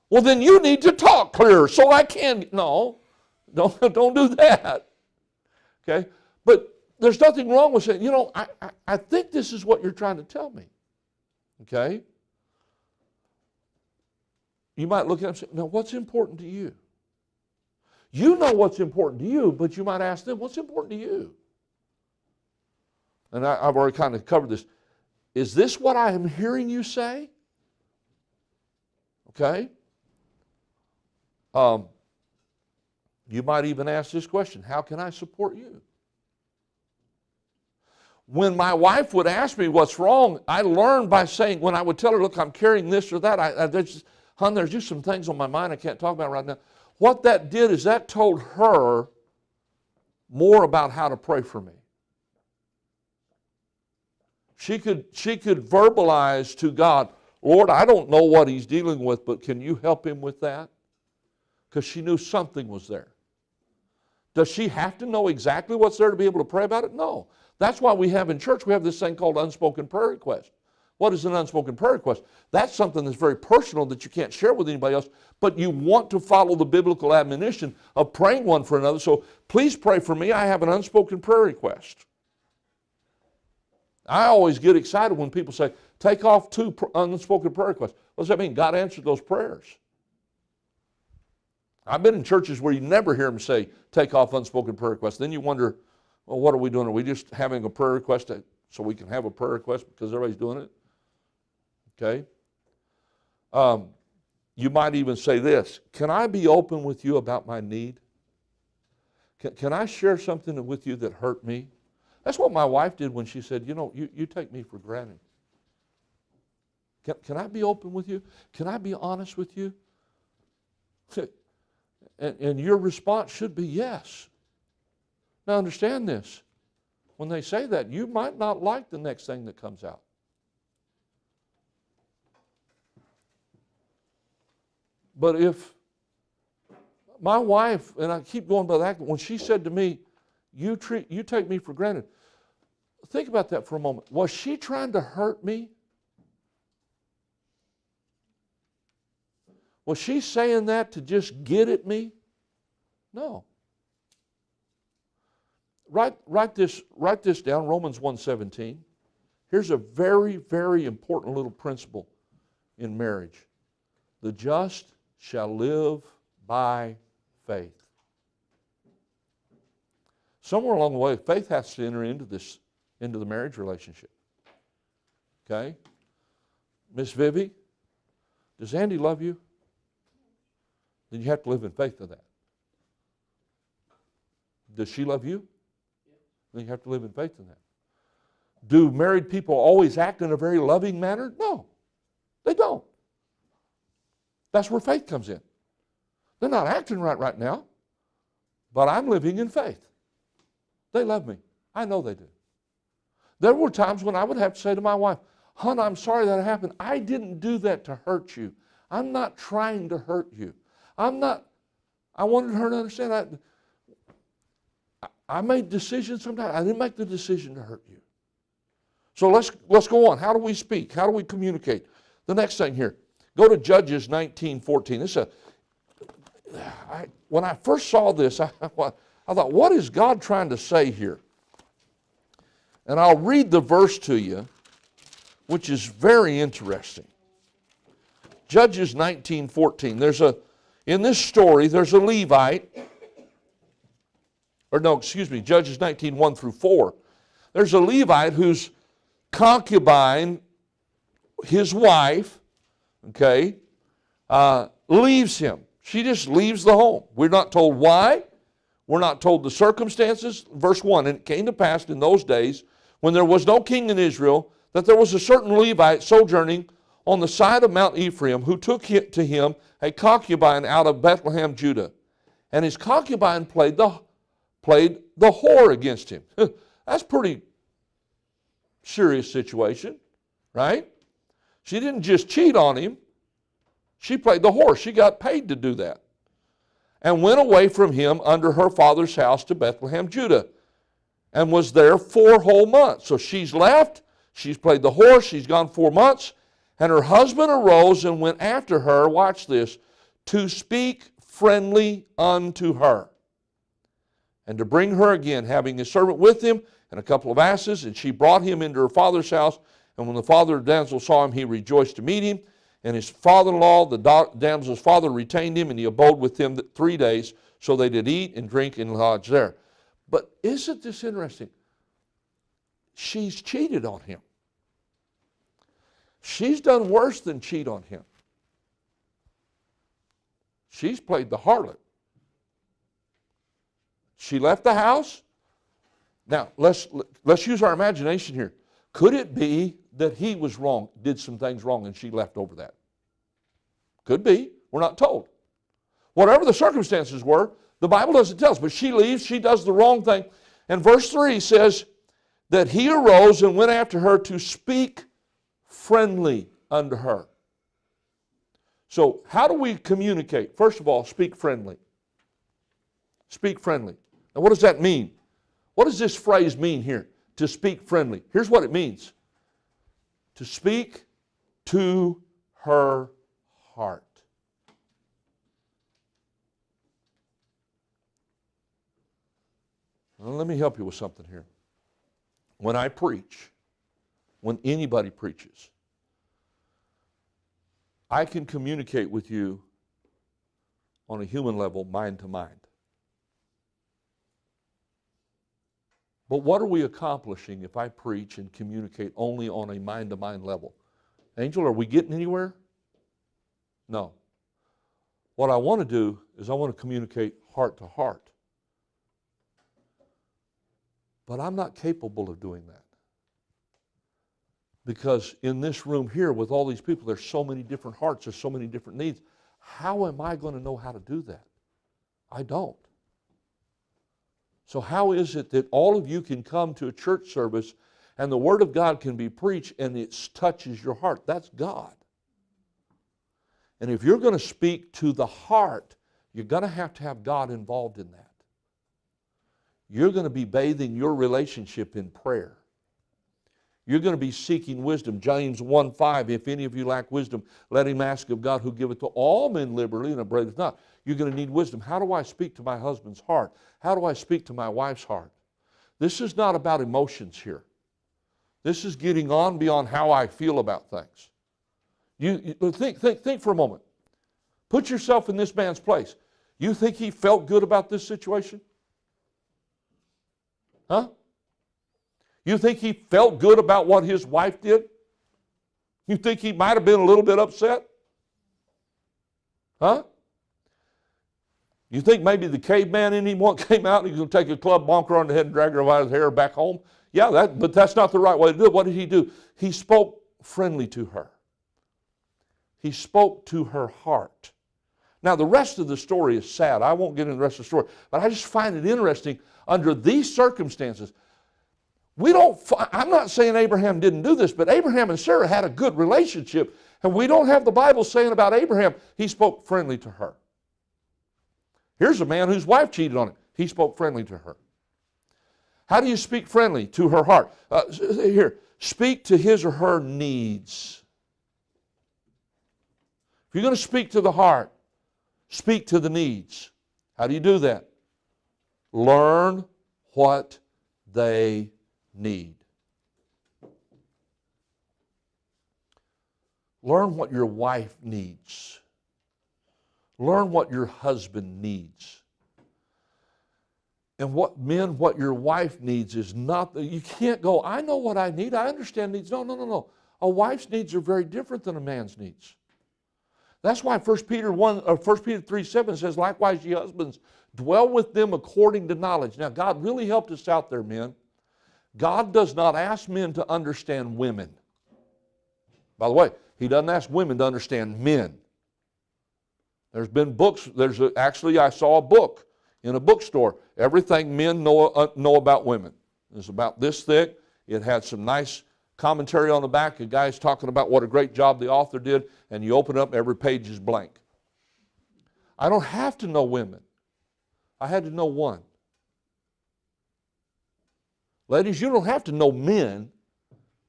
Speaker 1: Well, then you need to talk clearer so I can. No, don't do that. Okay? But there's nothing wrong with saying, I think this is what you're trying to tell me. Okay? You might look at them and say, now what's important to you? You know what's important to you, but you might ask them, what's important to you? And I've already kind of covered this. Is this what I am hearing you say? Okay? You might even ask this question, how can I support you? When my wife would ask me what's wrong, I learned by saying, when I would tell her, look, I'm carrying this or that, there's just some things on my mind I can't talk about right now. What that did is that told her more about how to pray for me. She could verbalize to God, Lord, I don't know what he's dealing with, but can you help him with that? Because she knew something was there. Does she have to know exactly what's there to be able to pray about it? No. That's why we have in church, we have this thing called unspoken prayer request. What is an unspoken prayer request? That's something that's very personal that you can't share with anybody else, but you want to follow the biblical admonition of praying one for another. So please pray for me. I have an unspoken prayer request. I always get excited when people say, take off 2 unspoken prayer requests. What does that mean? God answered those prayers. I've been in churches where you never hear them say, take off unspoken prayer requests. Then you wonder, well, what are we doing? Are we just having a prayer request so we can have a prayer request because everybody's doing it? Okay? You might even say this, can I be open with you about my need? Can I share something with you that hurt me? That's what my wife did when she said, you take me for granted. Can I be open with you? Can I be honest with you? And your response should be yes. Now understand this. When they say that, you might not like the next thing that comes out. But if my wife, and I keep going by that, when she said to me, you take me for granted, think about that for a moment. Was she trying to hurt me? Was she saying that to just get at me? No. Write this down, Romans 1:17. Here's a very, very important little principle in marriage. The just shall live by faith. Somewhere along the way, faith has to enter into the marriage relationship. Okay? Miss Vivi, does Andy love you? Then you have to live in faith to that. Does she love you? Then you have to live in faith in that. Do married people always act in a very loving manner? No, they don't. That's where faith comes in. They're not acting right now, but I'm living in faith. They love me. I know they do. There were times when I would have to say to my wife, hon, I'm sorry that happened. I didn't do that to hurt you. I'm not trying to hurt you. I wanted her to understand I made decisions sometimes. I didn't make the decision to hurt you. So let's go on. How do we speak? How do we communicate? The next thing here. Go to Judges 19:14. when I first saw this, I thought, what is God trying to say here? And I'll read the verse to you, which is very interesting. Judges 19:14. In this story, there's a Levite, Judges 19:1 through 4. There's a Levite whose concubine, his wife, leaves him. She just leaves the home. We're not told why. We're not told the circumstances. Verse 1, and it came to pass in those days, when there was no king in Israel, that there was a certain Levite sojourning on the side of Mount Ephraim, who took to him a concubine out of Bethlehem, Judah. And his concubine played the whore against him. That's pretty serious situation, right? She didn't just cheat on him. She played the whore. She got paid to do that. And went away from him under her father's house to Bethlehem, Judah, and was there 4 whole months. So she's left. She's played the whore. She's gone 4 months. And her husband arose and went after her, watch this, to speak friendly unto her, and to bring her again, having his servant with him and a couple of asses. And she brought him into her father's house. And when the father of the damsel saw him, he rejoiced to meet him. And his father-in-law, the damsel's father, retained him, and he abode with him 3 days. So they did eat and drink and lodge there. But isn't this interesting? She's cheated on him. She's done worse than cheat on him. She's played the harlot. She left the house. Now, let's use our imagination here. Could it be that he was wrong, did some things wrong, and she left over that? Could be. We're not told. Whatever the circumstances were, the Bible doesn't tell us. But she leaves. She does the wrong thing. And verse 3 says that he arose and went after her to speak friendly unto her. So how do we communicate? First of all, speak friendly. Speak friendly. Now what does that mean? What does this phrase mean here? To speak friendly. Here's what it means. To speak to her heart. Well, let me help you with something here. When I preach, when anybody preaches, I can communicate with you on a human level, mind to mind. But what are we accomplishing if I preach and communicate only on a mind-to-mind level? Angel, are we getting anywhere? No. What I want to do is I want to communicate heart to heart. But I'm not capable of doing that. Because in this room here with all these people, there's so many different hearts, there's so many different needs. How am I going to know how to do that? I don't. So how is it that all of you can come to a church service and the Word of God can be preached and it touches your heart? That's God. And if you're going to speak to the heart, you're going to have God involved in that. You're going to be bathing your relationship in prayer. You're going to be seeking wisdom. James 1:5, if any of you lack wisdom, let him ask of God, who giveth to all men liberally and upbraideth not. You're going to need wisdom. How do I speak to my husband's heart? How do I speak to my wife's heart? This is not about emotions here. This is getting on beyond how I feel about things. You think for a moment. Put yourself in this man's place. You think he felt good about this situation? Huh? You think he felt good about what his wife did? You think he might have been a little bit upset? Huh? You think maybe the caveman in him came out and he's going to take a club, bonk her on the head and drag her by his hair back home? Yeah, but that's not the right way to do it. What did he do? He spoke friendly to her. He spoke to her heart. Now, the rest of the story is sad. I won't get into the rest of the story. But I just find it interesting under these circumstances. I'm not saying Abraham didn't do this, but Abraham and Sarah had a good relationship. And we don't have the Bible saying about Abraham, he spoke friendly to her. Here's a man whose wife cheated on him. He spoke friendly to her. How do you speak friendly to her heart? Here, speak to his or her needs. If you're going to speak to the heart, Speak to the needs. How do you do that? Learn what they need. Learn what your wife needs. Learn what your husband needs. And what your wife needs is not, you can't go, I know what I need, I understand needs. No. A wife's needs are very different than a man's needs. That's why 1 Peter 3:7 says, likewise, ye husbands, dwell with them according to knowledge. Now, God really helped us out there, men. God does not ask men to understand women. By the way, He doesn't ask women to understand men. There's been books, actually I saw a book in a bookstore, everything men know about women. It's about this thick. It had some nice commentary on the back. A guy's talking about what a great job the author did, and you open up, every page is blank. I don't have to know women. I had to know one. Ladies, you don't have to know men.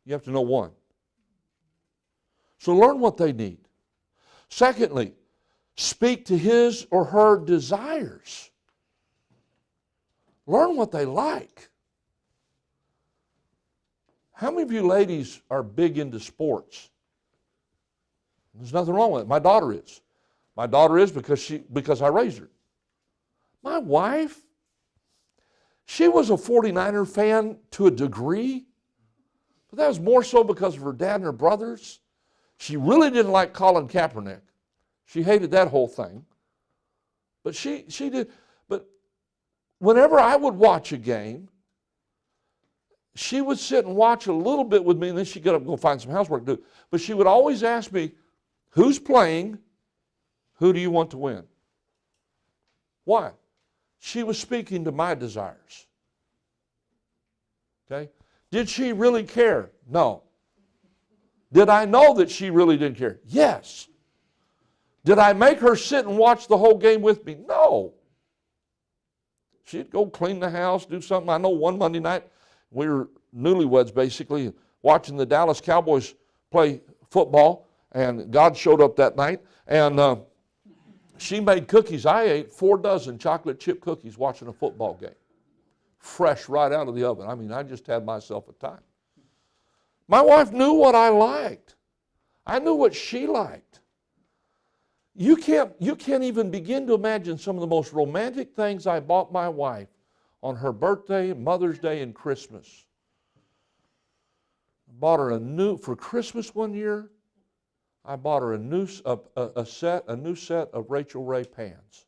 Speaker 1: You have to know one. So learn what they need. Secondly, speak to his or her desires. Learn what they like. How many of you ladies are big into sports? There's nothing wrong with it. My daughter is. My daughter is because I raised her. My wife, she was a 49er fan to a degree, but that was more so because of her dad and her brothers. She really didn't like Colin Kaepernick. She hated that whole thing. But she did. But whenever I would watch a game, she would sit and watch a little bit with me, and then she'd get up and go find some housework to do. But she would always ask me, who's playing? Who do you want to win? Why? She was speaking to my desires. Okay? Did she really care? No. Did I know that she really didn't care? Yes. Did I make her sit and watch the whole game with me? No. She'd go clean the house, do something. I know one Monday night, we were newlyweds basically, watching the Dallas Cowboys play football, and God showed up that night, and she made cookies. I ate 4 dozen chocolate chip cookies watching a football game, fresh right out of the oven. I mean, I just had myself a time. My wife knew what I liked. I knew what she liked. You can't even begin to imagine some of the most romantic things I bought my wife on her birthday, Mother's Day, and Christmas. I bought her for Christmas one year, I bought her a new set of Rachel Ray pans.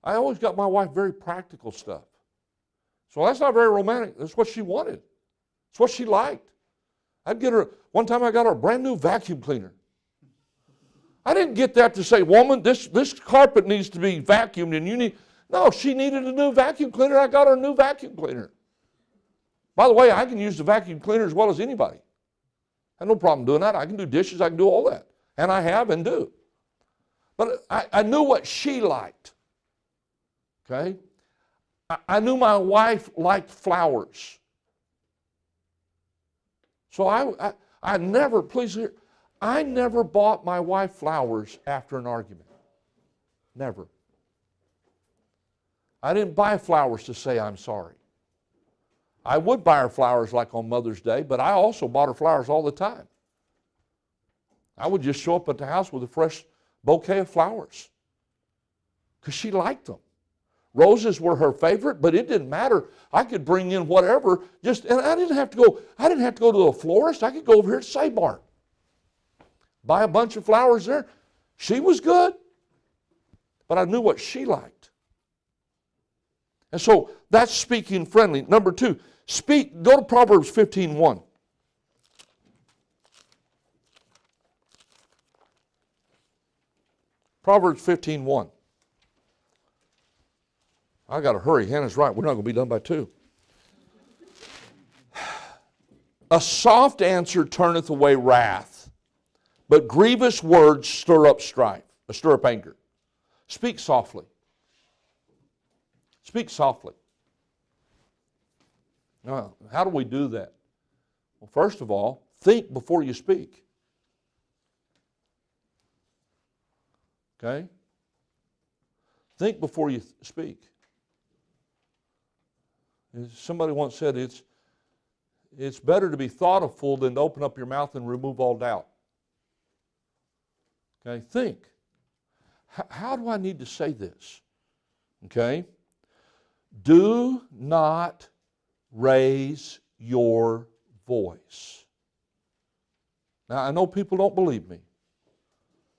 Speaker 1: I always got my wife very practical stuff. So that's not very romantic. That's what she wanted. It's what she liked. One time I got her a brand new vacuum cleaner. I didn't get that to say, woman, this carpet needs to be vacuumed and you need, no, she needed a new vacuum cleaner. I got her a new vacuum cleaner. By the way, I can use the vacuum cleaner as well as anybody. I have no problem doing that. I can do dishes, I can do all that. And I have and do. But I knew what she liked. Okay? I knew my wife liked flowers. So I never, please hear, I never bought my wife flowers after an argument. Never. I didn't buy flowers to say I'm sorry. I would buy her flowers like on Mother's Day, but I also bought her flowers all the time. I would just show up at the house with a fresh bouquet of flowers because she liked them. Roses were her favorite, but it didn't matter. I could bring in whatever, and I didn't have to go to a florist. I could go over here to Sabart. Buy a bunch of flowers there. She was good, but I knew what she liked. And so that's speaking friendly. Number 2, go to Proverbs 15:1. Proverbs 15:1. I got to hurry. Hannah's right. We're not going to be done by 2. A soft answer turneth away wrath, but grievous words stir up anger. Speak softly. Speak softly. Now, how do we do that? Well, first of all, think before you speak. Okay? Think before you speak. Somebody once said it's better to be thoughtful than to open up your mouth and remove all doubt. Okay? Think. How do I need to say this? Okay? Do not raise your voice. Now, I know people don't believe me,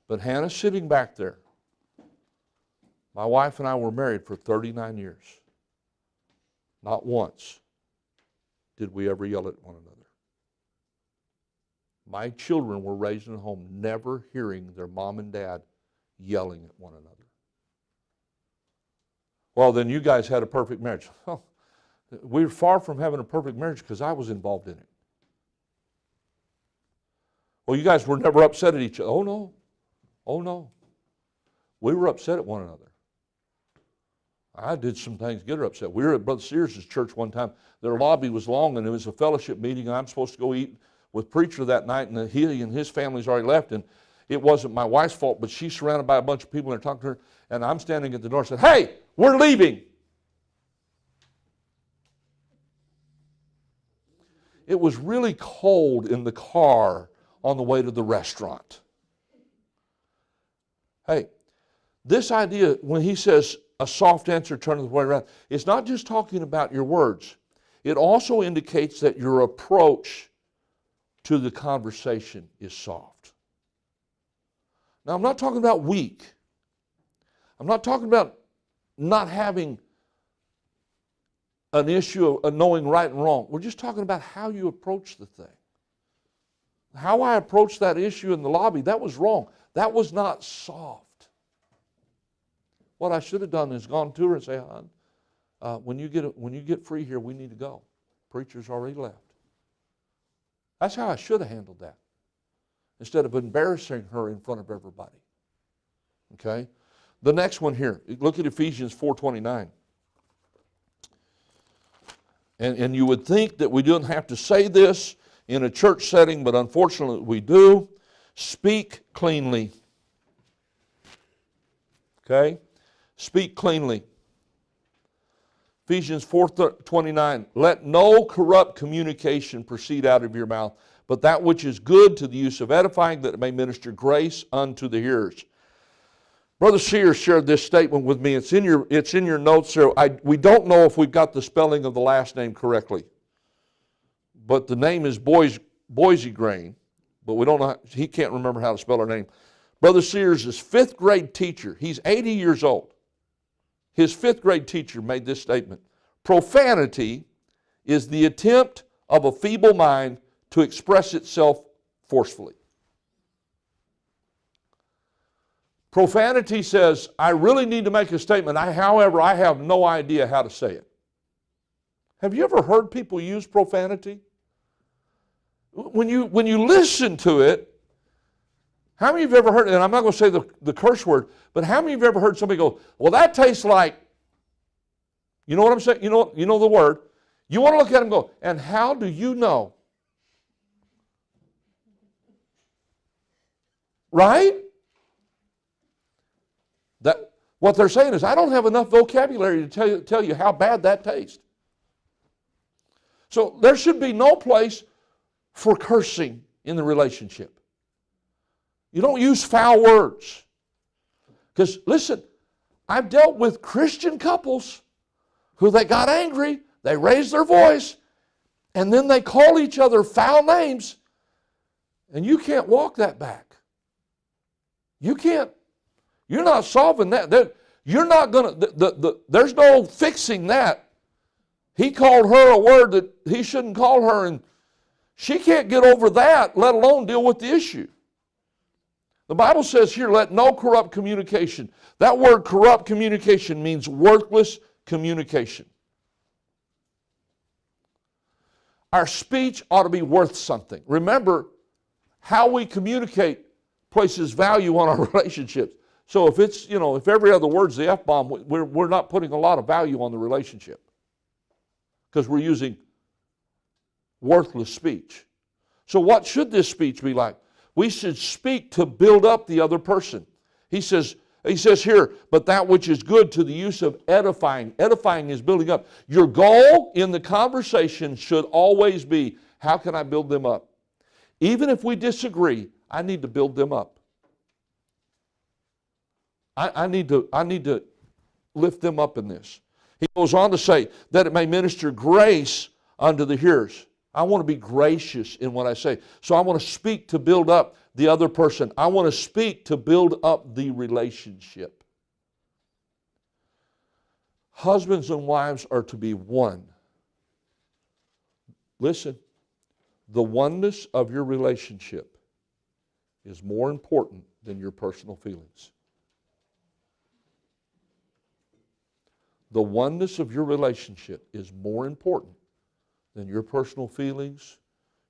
Speaker 1: but Hannah's sitting back there. My wife and I were married for 39 years. Not once did we ever yell at one another. My children were raised in a home never hearing their mom and dad yelling at one another. Well, then you guys had a perfect marriage. Well, we're far from having a perfect marriage because I was involved in it. Well, you guys were never upset at each other. Oh, no. Oh, no. We were upset at one another. I did some things to get her upset. We were at Brother Sears' church one time. Their lobby was long, and it was a fellowship meeting, and I'm supposed to go eat with preacher that night, and he and his family's already left, and it wasn't my wife's fault, but she's surrounded by a bunch of people, and they're talking to her, and I'm standing at the door and said, "Hey, we're leaving." It was really cold in the car on the way to the restaurant. Hey, this idea, when he says a soft answer turns the way around, it's not just talking about your words. It also indicates that your approach to the conversation is soft. Now, I'm not talking about weak. I'm not talking about not having an issue of knowing right and wrong. We're just talking about how you approach the thing. How I approached that issue in the lobby, that was wrong. That was not soft. What I should have done is gone to her and say, "Hon, when you get free here, we need to go. Preacher's already left." That's how I should have handled that, instead of embarrassing her in front of everybody. Okay? The next one here, look at Ephesians 4:29. And you would think that we don't have to say this in a church setting, but unfortunately we do. Speak cleanly. Okay? Speak cleanly. Ephesians 4:29, let no corrupt communication proceed out of your mouth, but that which is good to the use of edifying, that it may minister grace unto the hearers. Brother Sears shared this statement with me. It's in your notes there. We don't know if we've got the spelling of the last name correctly, but the name is Boise Grain, but we don't know. He can't remember how to spell her name. Brother Sears is fifth grade teacher. He's 80 years old. His fifth grade teacher made this statement: profanity is the attempt of a feeble mind to express itself forcefully. Profanity says, I really need to make a statement. However, I have no idea how to say it. Have you ever heard people use profanity? When you listen to it, how many of you have ever heard, and I'm not going to say the curse word, but how many of you have ever heard somebody go, well, that tastes like, you know what I'm saying? You know the word. You want to look at them and go, and how do you know? Right? What they're saying is, I don't have enough vocabulary to tell you how bad that tastes. So there should be no place for cursing in the relationship. You don't use foul words. Because, listen, I've dealt with Christian couples who they got angry, they raised their voice, and then they call each other foul names, and you can't walk that back. You can't. You're not solving that. You're not going to, there's no fixing that. He called her a word that he shouldn't call her, and she can't get over that, let alone deal with the issue. The Bible says here, let no corrupt communication. That word corrupt communication means worthless communication. Our speech ought to be worth something. Remember, how we communicate places value on our relationships. So if every other word's the F-bomb, we're not putting a lot of value on the relationship because we're using worthless speech. So what should this speech be like? We should speak to build up the other person. He says, He says here, but that which is good to the use of edifying. Edifying is building up. Your goal in the conversation should always be, how can I build them up? Even if we disagree, I need to build them up. I need to lift them up in this. He goes on to say, that it may minister grace unto the hearers. I want to be gracious in what I say. So I want to speak to build up the other person. I want to speak to build up the relationship. Husbands and wives are to be one. Listen, the oneness of your relationship is more important than your personal feelings. The oneness of your relationship is more important than your personal feelings,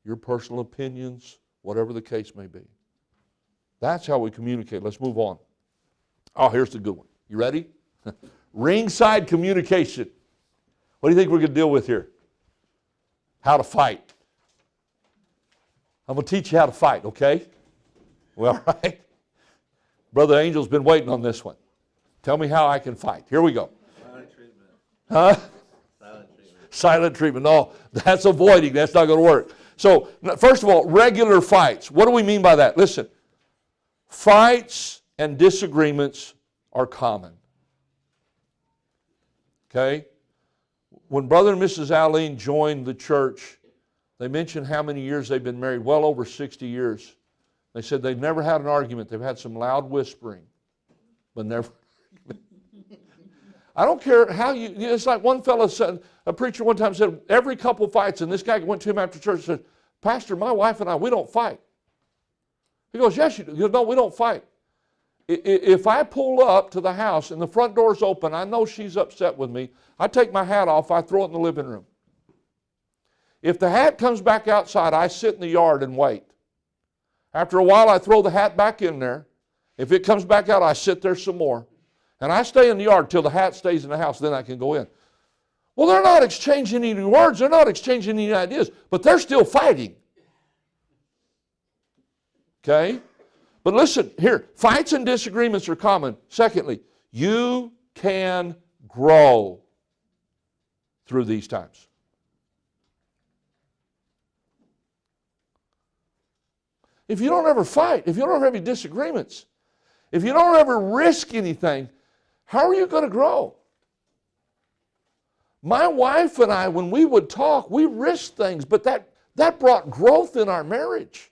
Speaker 1: your personal opinions, whatever the case may be. That's how we communicate. Let's move on. Oh, here's the good one. You ready? Ringside communication. What do you think we're going to deal with here? How to fight. I'm going to teach you how to fight, okay? Well, all right. Brother Angel's been waiting on this one. Tell me how I can fight. Here we go.
Speaker 3: Silent treatment.
Speaker 1: Huh?
Speaker 3: Silent treatment.
Speaker 1: Silent treatment. No, that's avoiding. That's not going to work. So, first of all, regular fights. What do we mean by that? Listen, fights and disagreements are common. Okay? When Brother and Mrs. Allen joined the church, they mentioned how many years they've been married, well over 60 years. They said they've never had an argument. They've had some loud whispering, but never. I don't care how it's like one fellow said, a preacher one time said, every couple fights, and this guy went to him after church and said, Pastor, my wife and I, we don't fight. He goes, yes, you do. He goes, no, we don't fight. If I pull up to the house and the front door's open, I know she's upset with me. I take my hat off, I throw it in the living room. If the hat comes back outside, I sit in the yard and wait. After a while, I throw the hat back in there. If it comes back out, I sit there some more. And I stay in the yard till the hat stays in the house, then I can go in. Well, they're not exchanging any words, they're not exchanging any ideas, but they're still fighting. Okay? But listen, here, fights and disagreements are common. Secondly, you can grow through these times. If you don't ever fight, if you don't ever have any disagreements, if you don't ever risk anything, how are you going to grow? My wife and I, when we would talk, we risked things, but that brought growth in our marriage.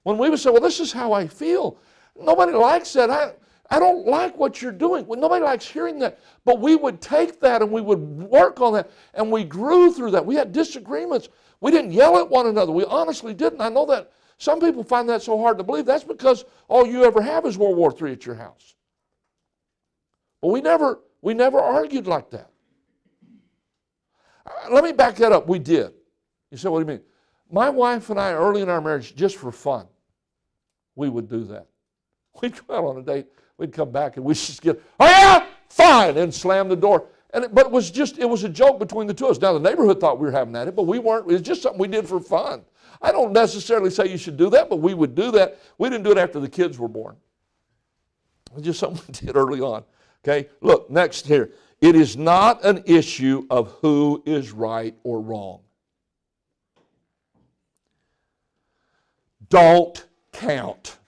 Speaker 1: When we would say, well, this is how I feel. Nobody likes that. I don't like what you're doing. Well, nobody likes hearing that. But we would take that and we would work on that, and we grew through that. We had disagreements. We didn't yell at one another. We honestly didn't. I know that some people find that so hard to believe. That's because all you ever have is World War III at your house. But we never argued like that. Let me back that up. We did. You say, what do you mean? My wife and I, early in our marriage, just for fun, we would do that. We'd go out on a date. We'd come back and we'd just get, oh yeah, fine, and slam the door. But it was a joke between the two of us. Now, the neighborhood thought we were having at it, but we weren't. It was just something we did for fun. I don't necessarily say you should do that, but we would do that. We didn't do it after the kids were born. It was just something we did early on. Okay, look, next here. It is not an issue of who is right or wrong. Don't count.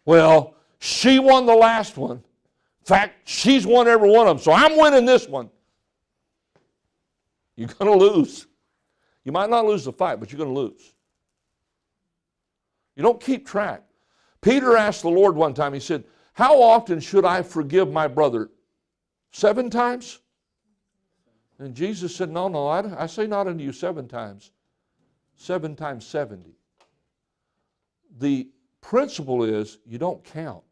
Speaker 1: Well, she won the last one. In fact, she's won every one of them, so I'm winning this one. You're going to lose. You might not lose the fight, but you're going to lose. You don't keep track. Peter asked the Lord one time, he said, how often should I forgive my brother? 7 times? And Jesus said, no, I say not unto you 7 times. 7 times 70. The principle is you don't count.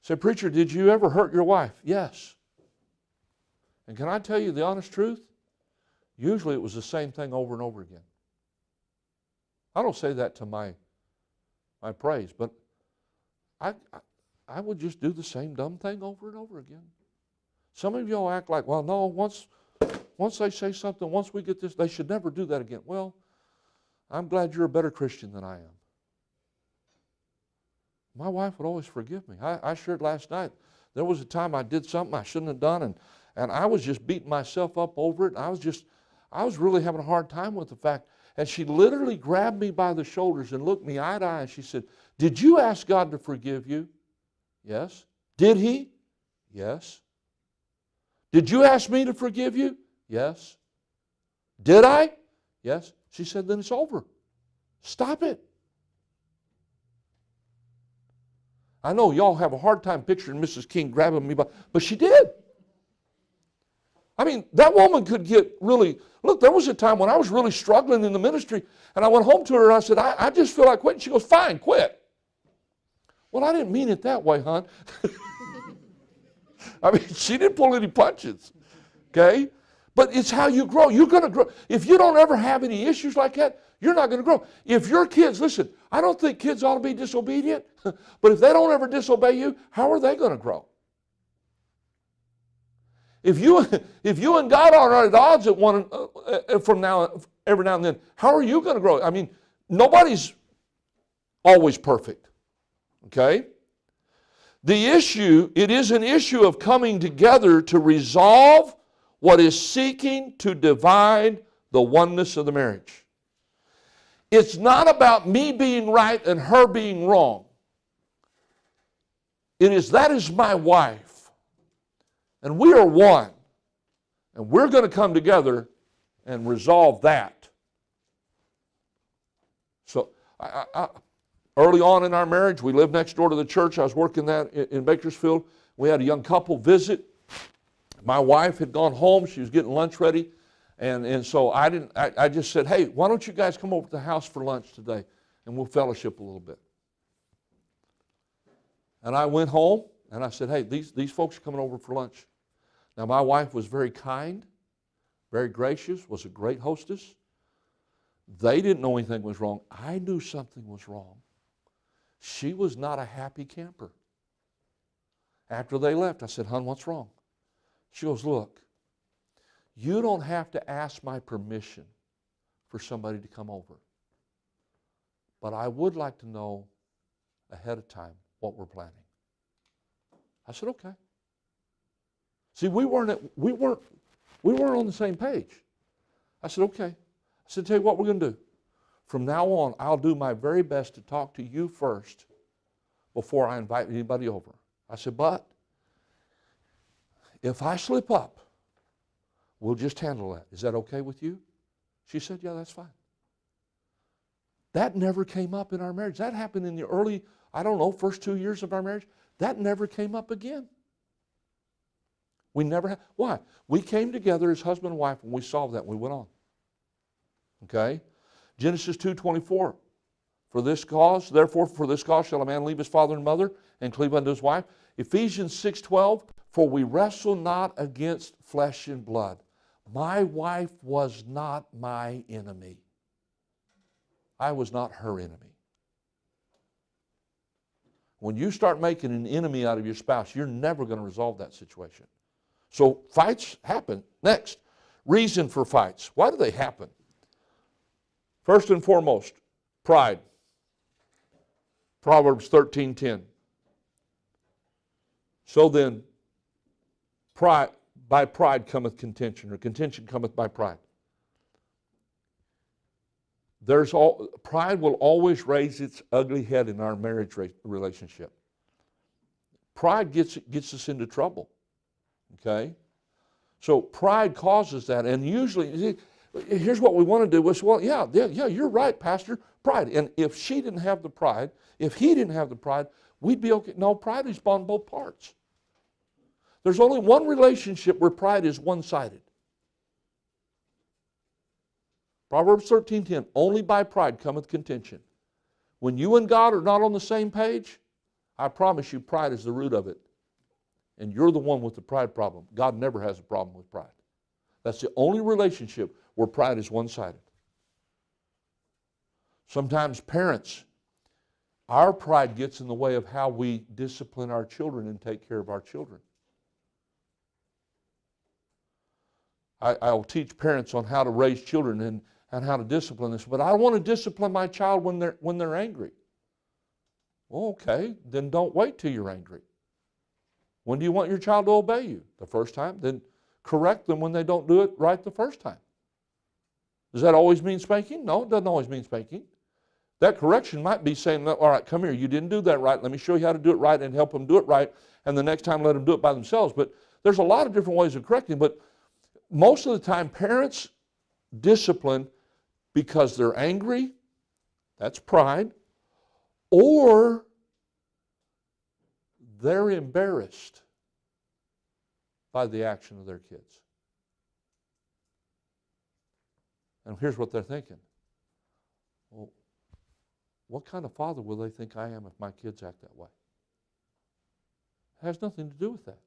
Speaker 1: Say, preacher, did you ever hurt your wife? Yes. And can I tell you the honest truth? Usually it was the same thing over and over again. I don't say that to my praise, but I would just do the same dumb thing over and over again. Some of y'all act like, well, no, once they say something, once we get this, they should never do that again. Well, I'm glad you're a better Christian than I am. my wife would always forgive me. I shared last night, there was a time I did something I shouldn't have done, and I was just beating myself up over it. I was really having a hard time with the fact. And she literally grabbed me by the shoulders and looked me eye to eye, and she said, did you ask God to forgive you? Yes. Did He? Yes. Did you ask me to forgive you? Yes. Did I? Yes. She said, then it's over. Stop it. I know y'all have a hard time picturing Mrs. King grabbing me by, but she did. I mean, that woman could get really, look, there was a time when I was really struggling in the ministry, and I went home to her and I said, I just feel like quitting. She goes, fine, quit. Well, I didn't mean it that way, hon. I mean, she didn't pull any punches, okay? But it's how you grow. You're going to grow. If you don't ever have any issues like that, you're not going to grow. If your kids, listen, I don't think kids ought to be disobedient, but if they don't ever disobey you, how are they going to grow? If you and God are at odds at one every now and then, how are you going to grow? I mean, nobody's always perfect. Okay? It is an issue of coming together to resolve what is seeking to divide the oneness of the marriage. It's not about me being right and her being wrong. That is my wife. And we are one. And we're going to come together and resolve that. So, early on in our marriage, we lived next door to the church. I was working that in Bakersfield. We had a young couple visit. My wife had gone home. She was getting lunch ready. And so I just said, hey, why don't you guys come over to the house for lunch today, and we'll fellowship a little bit. And I went home, and I said, hey, these folks are coming over for lunch. Now, my wife was very kind, very gracious, was a great hostess. They didn't know anything was wrong. I knew something was wrong. She was not a happy camper. After they left, I said, hon, what's wrong? She goes, look, you don't have to ask my permission for somebody to come over. But I would like to know ahead of time what we're planning. I said, okay. See, we weren't on the same page. I said, okay. I said, tell you what we're going to do. From now on, I'll do my very best to talk to you first before I invite anybody over. I said, but if I slip up, we'll just handle that. Is that okay with you? She said, yeah, that's fine. That never came up in our marriage. That happened in the early, first 2 years of our marriage. That never came up again. We never had. Why? We came together as husband and wife, and we solved that, and we went on. Okay? Genesis 2:24. Therefore, for this cause shall a man leave his father and mother and cleave unto his wife. Ephesians 6:12. For we wrestle not against flesh and blood. My wife was not my enemy. I was not her enemy. When you start making an enemy out of your spouse, you're never going to resolve that situation. So fights happen. Next, reason for fights. Why do they happen? First and foremost, pride. Proverbs 13:10. So then, by pride cometh contention, or contention cometh by pride. Pride will always raise its ugly head in our marriage relationship. Pride gets us into trouble. Okay? So pride causes that, and usually, here's what we want to do is, well, yeah, you're right, Pastor, pride. And if she didn't have the pride, if he didn't have the pride, we'd be okay. No, pride is on both parts. There's only one relationship where pride is one-sided. Proverbs 13:10, only by pride cometh contention. When you and God are not on the same page, I promise you pride is the root of it. And you're the one with the pride problem. God never has a problem with pride. That's the only relationship where pride is one-sided. Sometimes parents, our pride gets in the way of how we discipline our children and take care of our children. I'll teach parents on how to raise children and how to discipline this, but I don't want to discipline my child when they're angry. Okay, then don't wait till you're angry. When do you want your child to obey you? The first time? Then correct them when they don't do it right the first time. Does that always mean spanking? No, it doesn't always mean spanking. That correction might be saying, all right, come here, you didn't do that right. Let me show you how to do it right and help them do it right. And the next time let them do it by themselves. But there's a lot of different ways of correcting. But most of the time, parents discipline because they're angry. That's pride. Or they're embarrassed by the action of their kids. And here's what they're thinking. Well, what kind of father will they think I am if my kids act that way? It has nothing to do with that.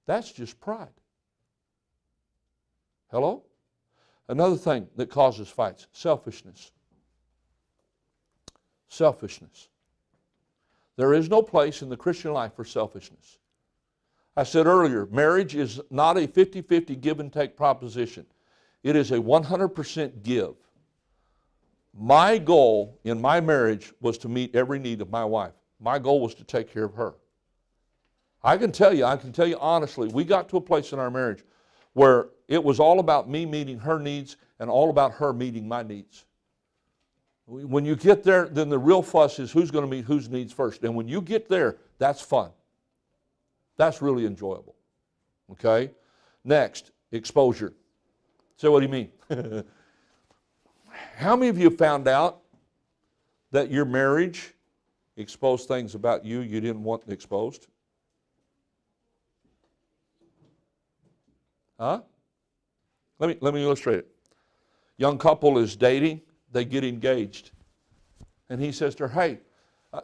Speaker 1: That's just pride. Hello? Another thing that causes fights, selfishness. Selfishness. There is no place in the Christian life for selfishness. I said earlier, marriage is not a 50-50 give and take proposition. It is a 100% give. My goal in my marriage was to meet every need of my wife. My goal was to take care of her. I can tell you honestly, we got to a place in our marriage where it was all about me meeting her needs and all about her meeting my needs. When you get there, then the real fuss is who's going to meet whose needs first. And when you get there, that's fun. That's really enjoyable. Okay? Next, exposure. So what do you mean? How many of you found out that your marriage exposed things about you didn't want exposed? Huh? Let me illustrate it. Young couple is dating. They get engaged. And he says to her, hey,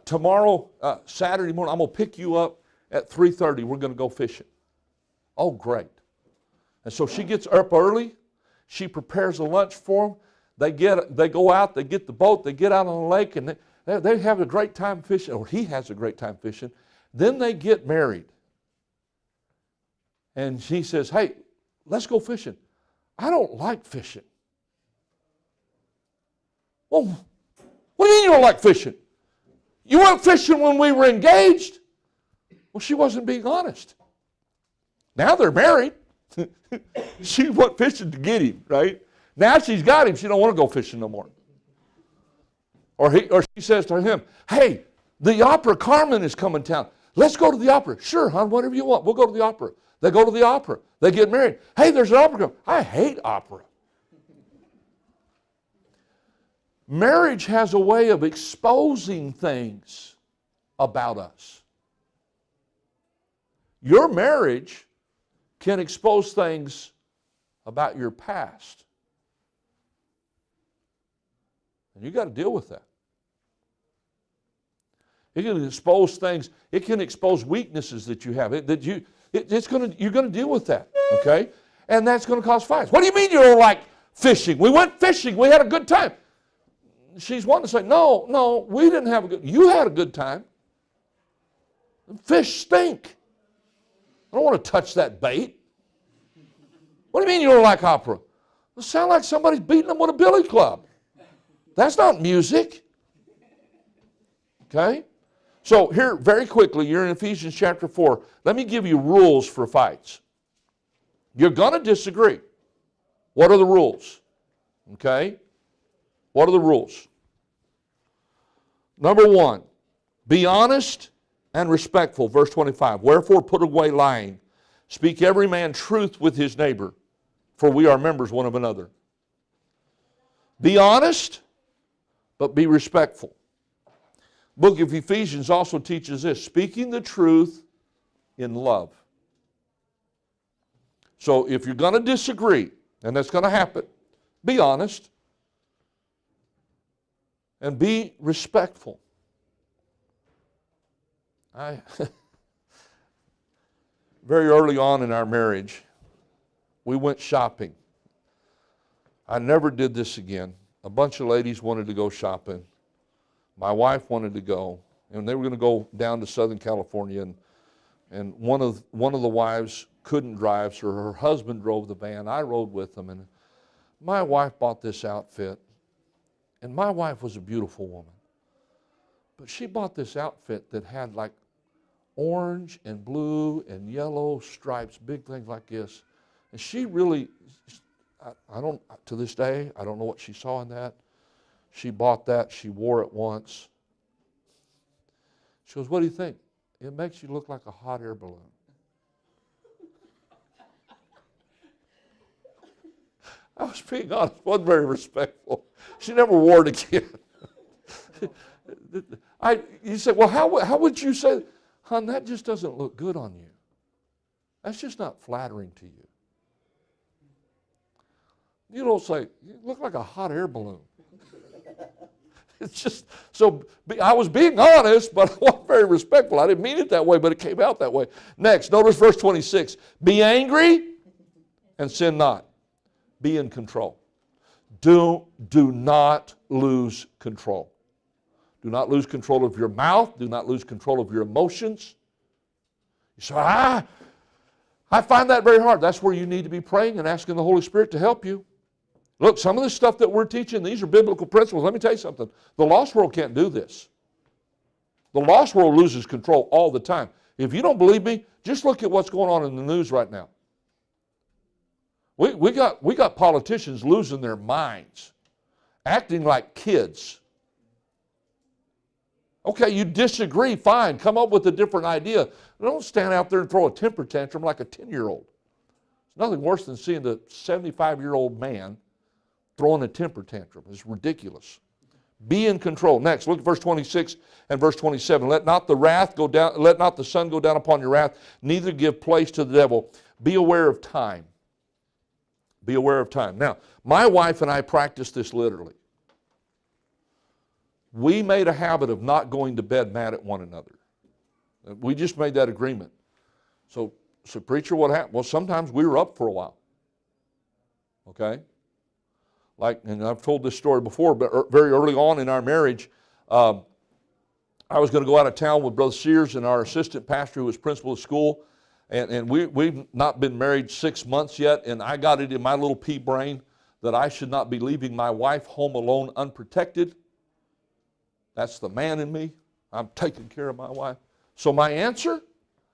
Speaker 1: tomorrow, Saturday morning, I'm going to pick you up at 3:30. We're going to go fishing. Oh, great. And so she gets up early. She prepares a lunch for them. They go out, they get the boat, they get out on the lake, and they have a great time fishing, or he has a great time fishing. Then they get married. And she says, hey, let's go fishing. I don't like fishing. Well, what do you mean you don't like fishing? You went fishing when we were engaged. Well, she wasn't being honest. Now they're married. She went fishing to get him, right? Now she's got him. She don't want to go fishing no more. Or she says to him, hey, the opera Carmen is coming to town. Let's go to the opera. Sure, hon, whatever you want. We'll go to the opera. They go to the opera. They get married. Hey, there's an opera coming. I hate opera. Marriage has a way of exposing things about us. Your marriage can expose things about your past. And you've got to deal with that. It can expose things. It can expose weaknesses that you have. You're going to deal with that, okay? And that's going to cause fights. What do you mean you don't like fishing? We went fishing. We had a good time. She's wanting to say, no, we didn't have a good time. You had a good time. Fish stink. I don't want to touch that bait. What do you mean you don't like opera? It sounds like somebody's beating them with a billy club. That's not music. Okay? So here, very quickly, you're in Ephesians chapter 4. Let me give you rules for fights. You're going to disagree. What are the rules? Okay? What are the rules? Number 1, be honest and respectful. Verse 25, wherefore put away lying. Speak every man truth with his neighbor, for we are members one of another. Be honest, but be respectful. Book of Ephesians also teaches this, speaking the truth in love. So if you're going to disagree, and that's going to happen, be honest and be respectful. Very early on in our marriage, we went shopping. I never did this again. A bunch of ladies wanted to go shopping. My wife wanted to go, and they were going to go down to Southern California, and one of the wives couldn't drive, so her husband drove the van. I rode with them, and my wife bought this outfit, and my wife was a beautiful woman. But she bought this outfit that had like orange and blue and yellow stripes, big things like this. And she really, I don't, to this day, I don't know what she saw in that. She bought that. She wore it once. She goes, what do you think? It makes you look like a hot air balloon. I was being honest, wasn't very respectful. She never wore it again. You say, well, how would you say, hon, that just doesn't look good on you. That's just not flattering to you. You don't say, you look like a hot air balloon. It's just, so I was being honest, but I wasn't very respectful. I didn't mean it that way, but it came out that way. Next, notice verse 26. Be angry and sin not. Be in control. Do not lose control. Do not lose control of your mouth. Do not lose control of your emotions. You say, I find that very hard. That's where you need to be praying and asking the Holy Spirit to help you. Look, some of the stuff that we're teaching, these are biblical principles. Let me tell you something. The lost world can't do this. The lost world loses control all the time. If you don't believe me, just look at what's going on in the news right now. We got politicians losing their minds, acting like kids. Okay, you disagree, fine. Come up with a different idea. Don't stand out there and throw a temper tantrum like a 10-year-old. It's nothing worse than seeing the 75-year-old man throwing a temper tantrum. It's ridiculous. Be in control. Next, look at verse 26 and verse 27. Let not the sun go down upon your wrath, neither give place to the devil. Be aware of time. Be aware of time. Now, my wife and I practice this literally. We made a habit of not going to bed mad at one another. We just made that agreement. So preacher, what happened? Well, sometimes we were up for a while. Okay? And I've told this story before, but very early on in our marriage, I was going to go out of town with Brother Sears and our assistant pastor who was principal of school. And we've not been married 6 months yet, and I got it in my little pea brain that I should not be leaving my wife home alone unprotected. That's the man in me. I'm taking care of my wife. So my answer,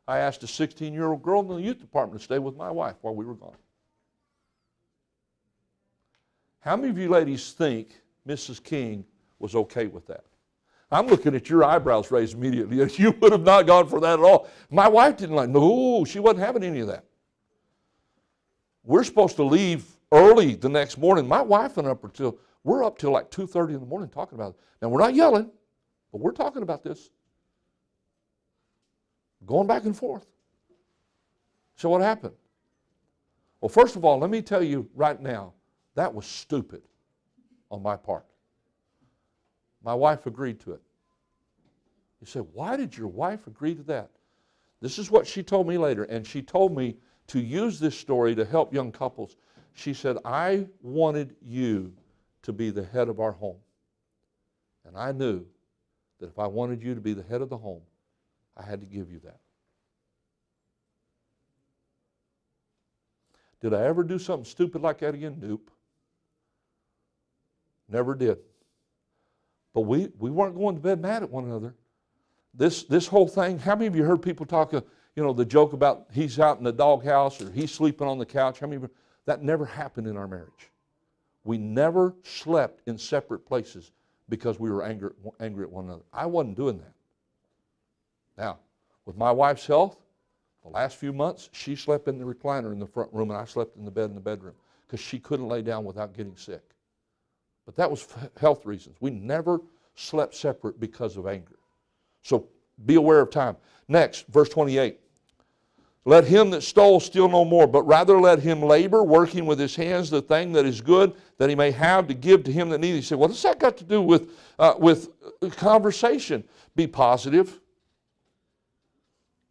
Speaker 1: I asked a 16-year-old girl in the youth department to stay with my wife while we were gone. How many of you ladies think Mrs. King was okay with that? I'm looking at your eyebrows raised immediately. You would have not gone for that at all. My wife didn't like, no, she wasn't having any of that. We're supposed to leave early the next morning. My wife and we're up till like 2:30 in the morning talking about it. Now, we're not yelling, but we're talking about this. Going back and forth. So what happened? Well, first of all, let me tell you right now, that was stupid on my part. My wife agreed to it. You say, why did your wife agree to that? This is what she told me later, and she told me to use this story to help young couples. She said, I wanted you to be the head of our home. And I knew that if I wanted you to be the head of the home, I had to give you that. Did I ever do something stupid like that again? Nope. Never did. But we weren't going to bed mad at one another. This whole thing, how many of you heard people talk, the joke about he's out in the doghouse or he's sleeping on the couch? How many of you, that never happened in our marriage. We never slept in separate places because we were angry at one another. I wasn't doing that. Now, with my wife's health, the last few months, she slept in the recliner in the front room and I slept in the bed in the bedroom because she couldn't lay down without getting sick. But that was health reasons. We never slept separate because of anger. So be aware of time. Next, verse 28. Let him that stole steal no more, but rather let him labor, working with his hands the thing that is good, that he may have to give to him that needs. He said, what does that got to do with conversation? Be positive.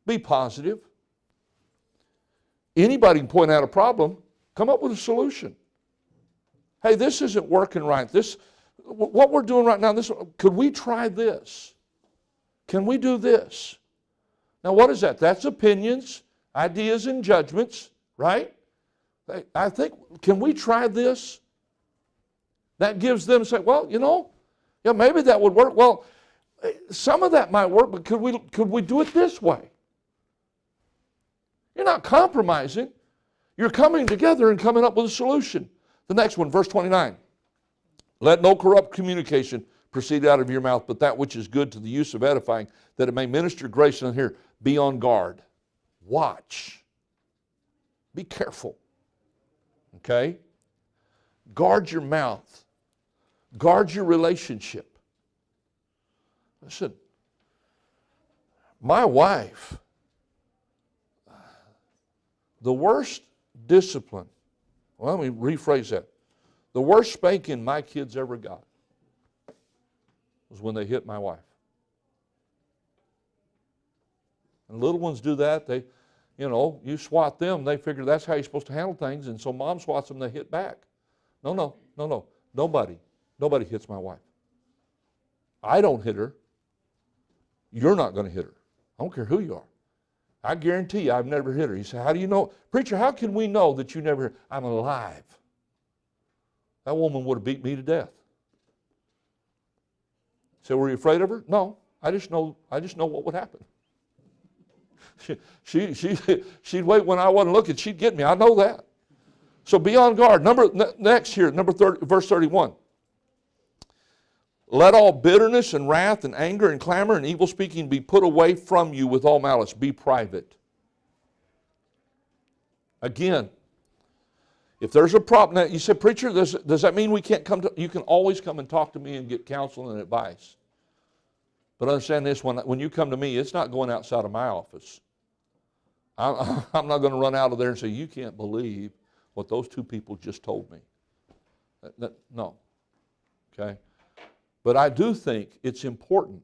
Speaker 1: Be positive. Anybody can point out a problem, come up with a solution. Hey, this isn't working right. What we're doing right now, could we try this? Can we do this? Now, what is that? That's opinions, ideas, and judgments, right? I think, can we try this? That gives them, say, well, maybe that would work. Well, Some of that might work, but could we do it this way? You're not compromising. You're coming together and coming up with a solution. The next one, verse 29. Let no corrupt communication proceed out of your mouth, but that which is good to the use of edifying, that it may minister grace. And here, be on guard. Watch. Be careful. Okay? Guard your mouth. Guard your relationship. Listen, my wife, the worst discipline, well, let me rephrase that. The worst spanking my kids ever got was when they hit my wife. And little ones do that. They, you swat them, they figure that's how you're supposed to handle things, and so mom swats them, they hit back. No. Nobody hits my wife. I don't hit her. You're not going to hit her. I don't care who you are. I guarantee you I've never hit her. You say, how do you know? Preacher, how can we know that you never hit her? I'm alive. That woman would have beat me to death. So were you afraid of her? No. I just know what would happen. She'd wait when I wasn't looking. She'd get me. I know that. So be on guard. Next here, verse 31. Let all bitterness and wrath and anger and clamor and evil speaking be put away from you with all malice. Be private. Again, if there's a problem, now you say, preacher, does that mean we can't come to, you can always come and talk to me and get counsel and advice. But understand this, when you come to me, it's not going outside of my office. I'm not going to run out of there and say, you can't believe what those two people just told me. No. Okay? But I do think it's important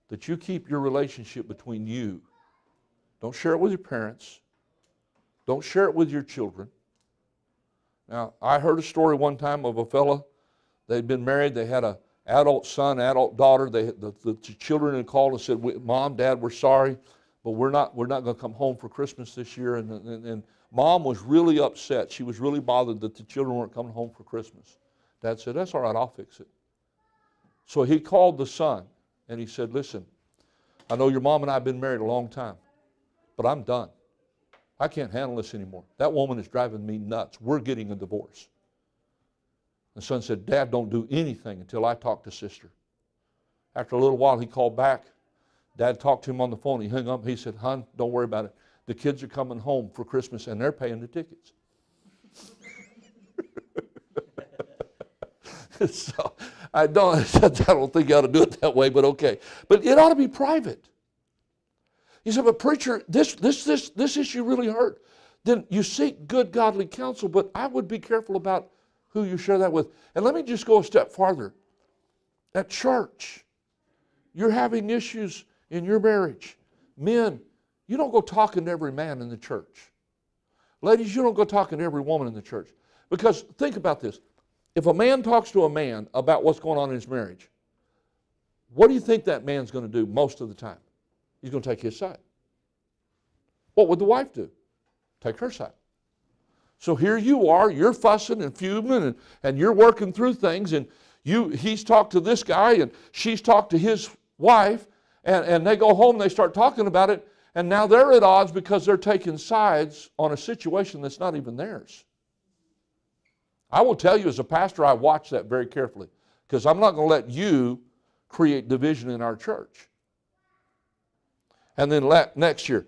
Speaker 1: that you keep your relationship between you. Don't share it with your parents. Don't share it with your children. Now, I heard a story one time of a fellow. They'd been married. They had an adult son, adult daughter. The children had called and said, Mom, Dad, we're sorry, but we're not going to come home for Christmas this year. And Mom was really upset. She was really bothered that the children weren't coming home for Christmas. Dad said, that's all right, I'll fix it. So he called the son, and he said, listen, I know your mom and I have been married a long time, but I'm done. I can't handle this anymore. That woman is driving me nuts. We're getting a divorce. The son said, Dad, don't do anything until I talk to sister. After a little while, he called back. Dad talked to him on the phone. He hung up. He said, hon, don't worry about it. The kids are coming home for Christmas, and they're paying the tickets. So I don't think you ought to do it that way, but okay. But it ought to be private. You say, but preacher, this issue really hurt. Then you seek good godly counsel, but I would be careful about who you share that with. And let me just go a step farther. At church, you're having issues in your marriage. Men, you don't go talking to every man in the church. Ladies, you don't go talking to every woman in the church. Because think about this. If a man talks to a man about what's going on in his marriage, what do you think that man's going to do most of the time? He's going to take his side. What would the wife do? Take her side. So here you are, you're fussing and fuming, and you're working through things, and he's talked to this guy, and she's talked to his wife, and they go home and they start talking about it, and now they're at odds because they're taking sides on a situation that's not even theirs. I will tell you, as a pastor, I watch that very carefully, because I'm not going to let you create division in our church. And then next year,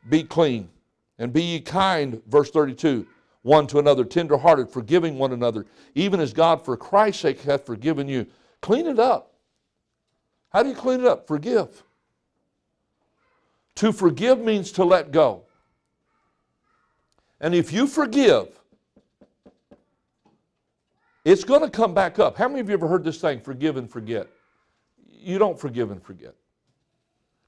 Speaker 1: be clean, and be ye kind, verse 32, one to another, tenderhearted, forgiving one another, even as God for Christ's sake hath forgiven you. Clean it up. How do you clean it up? Forgive. To forgive means to let go. And if you forgive, it's going to come back up. How many of you ever heard this thing, forgive and forget? You don't forgive and forget.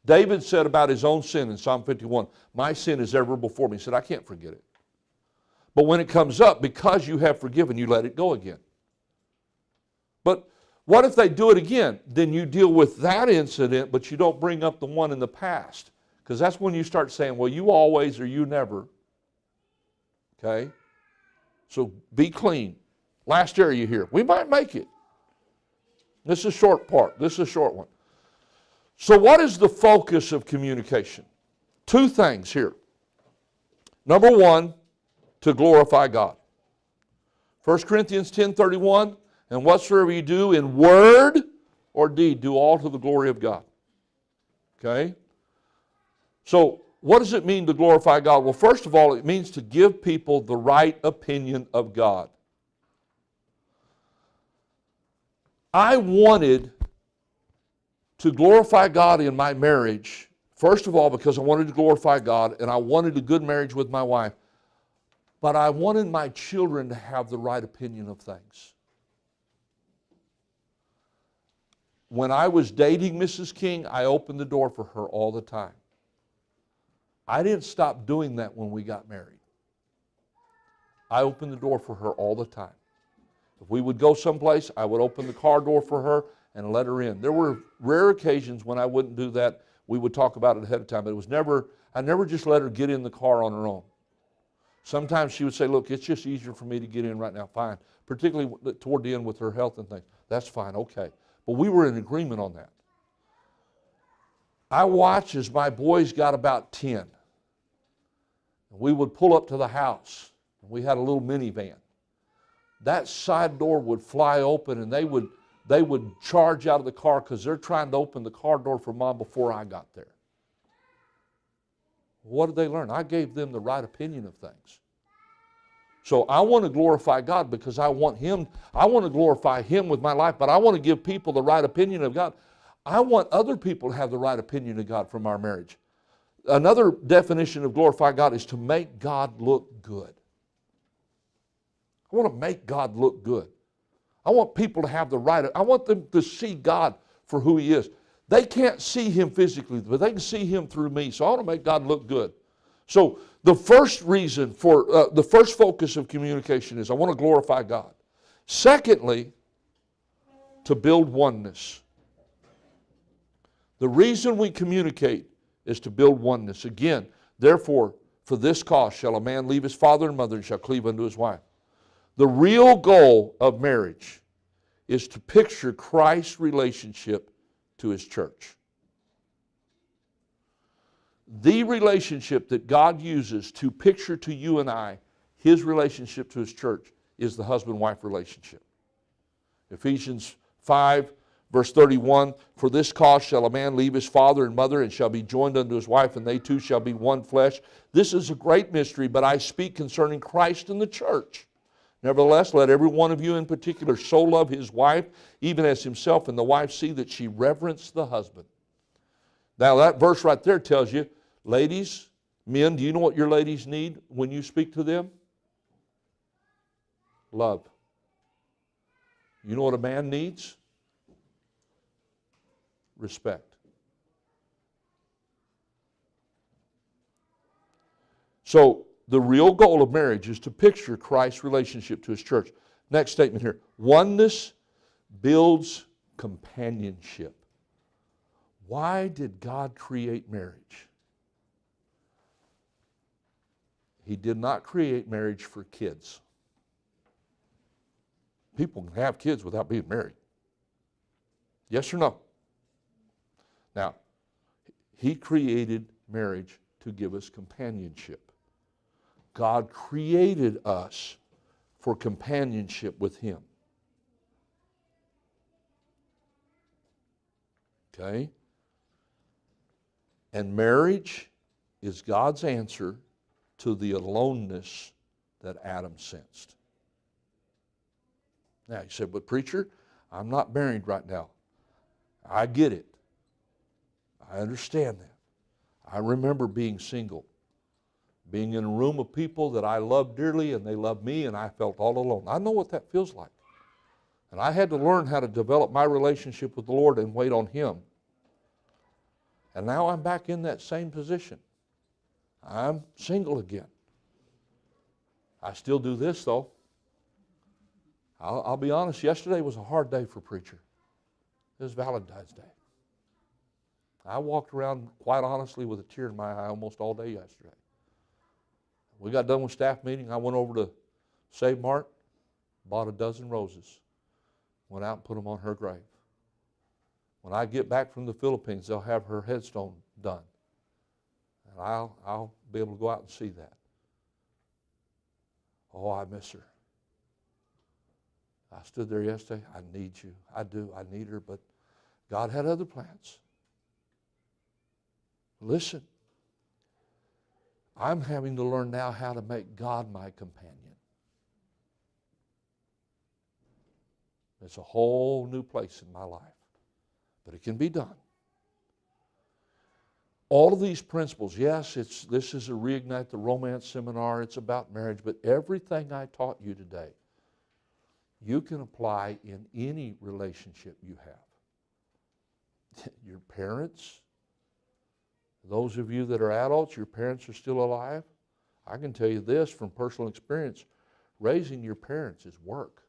Speaker 1: David said about his own sin in Psalm 51, my sin is ever before me. He said, I can't forget it. But when it comes up, because you have forgiven, you let it go again. But what if they do it again? Then you deal with that incident, but you don't bring up the one in the past. Because that's when you start saying, well, you always or you never. Okay? So be clean. Last area here. We might make it. This is a short part. This is a short one. So what is the focus of communication? Two things here. Number one, to glorify God. 1 Corinthians 10:31, and whatsoever you do in word or deed, do all to the glory of God. Okay? So what does it mean to glorify God? Well, first of all, it means to give people the right opinion of God. I wanted to glorify God in my marriage, first of all, because I wanted to glorify God and I wanted a good marriage with my wife, but I wanted my children to have the right opinion of things. When I was dating Mrs. King, I opened the door for her all the time. I didn't stop doing that when we got married. I opened the door for her all the time. If we would go someplace, I would open the car door for her and let her in. There were rare occasions when I wouldn't do that. We would talk about it ahead of time, but I never just let her get in the car on her own. Sometimes she would say, look, it's just easier for me to get in right now. Fine. Particularly toward the end with her health and things. That's fine, okay. But we were in agreement on that. I watched as my boys got about 10. We would pull up to the house. We had a little minivan. That side door would fly open and they would charge out of the car because they're trying to open the car door for Mom before I got there. What did they learn? I gave them the right opinion of things. So I want to glorify God because I want to glorify Him with my life, but I want to give people the right opinion of God. I want other people to have the right opinion of God from our marriage. Another definition of glorify God is to make God look good. I want to make God look good. I want people to have the right, I want them to see God for who He is. They can't see Him physically, but they can see Him through me. So I want to make God look good. So the first reason for, the first focus of communication is I want to glorify God. Secondly, to build oneness. The reason we communicate is to build oneness. Again, therefore, for this cause shall a man leave his father and mother and shall cleave unto his wife. The real goal of marriage is to picture Christ's relationship to His church. The relationship that God uses to picture to you and I His relationship to His church is the husband-wife relationship. Ephesians 5, verse 31, for this cause shall a man leave his father and mother and shall be joined unto his wife, and they two shall be one flesh. This is a great mystery, but I speak concerning Christ and the church. Nevertheless, let every one of you in particular so love his wife, even as himself, and the wife see that she reverence the husband. Now that verse right there tells you, ladies, men, do you know what your ladies need when you speak to them? Love. You know what a man needs? Respect. So, the real goal of marriage is to picture Christ's relationship to His church. Next statement here. Oneness builds companionship. Why did God create marriage? He did not create marriage for kids. People can have kids without being married. Yes or no? Now, He created marriage to give us companionship. God created us for companionship with Him. Okay? And marriage is God's answer to the aloneness that Adam sensed. Now, you said, but preacher, I'm not married right now. I get it. I understand that. I remember being single. Being in a room of people that I loved dearly and they loved me and I felt all alone. I know what that feels like. And I had to learn how to develop my relationship with the Lord and wait on Him. And now I'm back in that same position. I'm single again. I still do this though. I'll be honest, yesterday was a hard day for preacher. It was Valentine's Day. I walked around quite honestly with a tear in my eye almost all day yesterday. We got done with staff meeting. I went over to Save Mart, bought a dozen roses, went out and put them on her grave. When I get back from the Philippines, they'll have her headstone done. And I'll be able to go out and see that. Oh, I miss her. I stood there yesterday. I need you. I do. I need her, but God had other plans. Listen, I'm having to learn now how to make God my companion. It's a whole new place in my life, but it can be done. All of these principles, yes, this is a Reignite the Romance seminar. It's about marriage, but everything I taught you today, you can apply in any relationship you have. Your parents, those of you that are adults, your parents are still alive. I can tell you this from personal experience, raising your parents is work.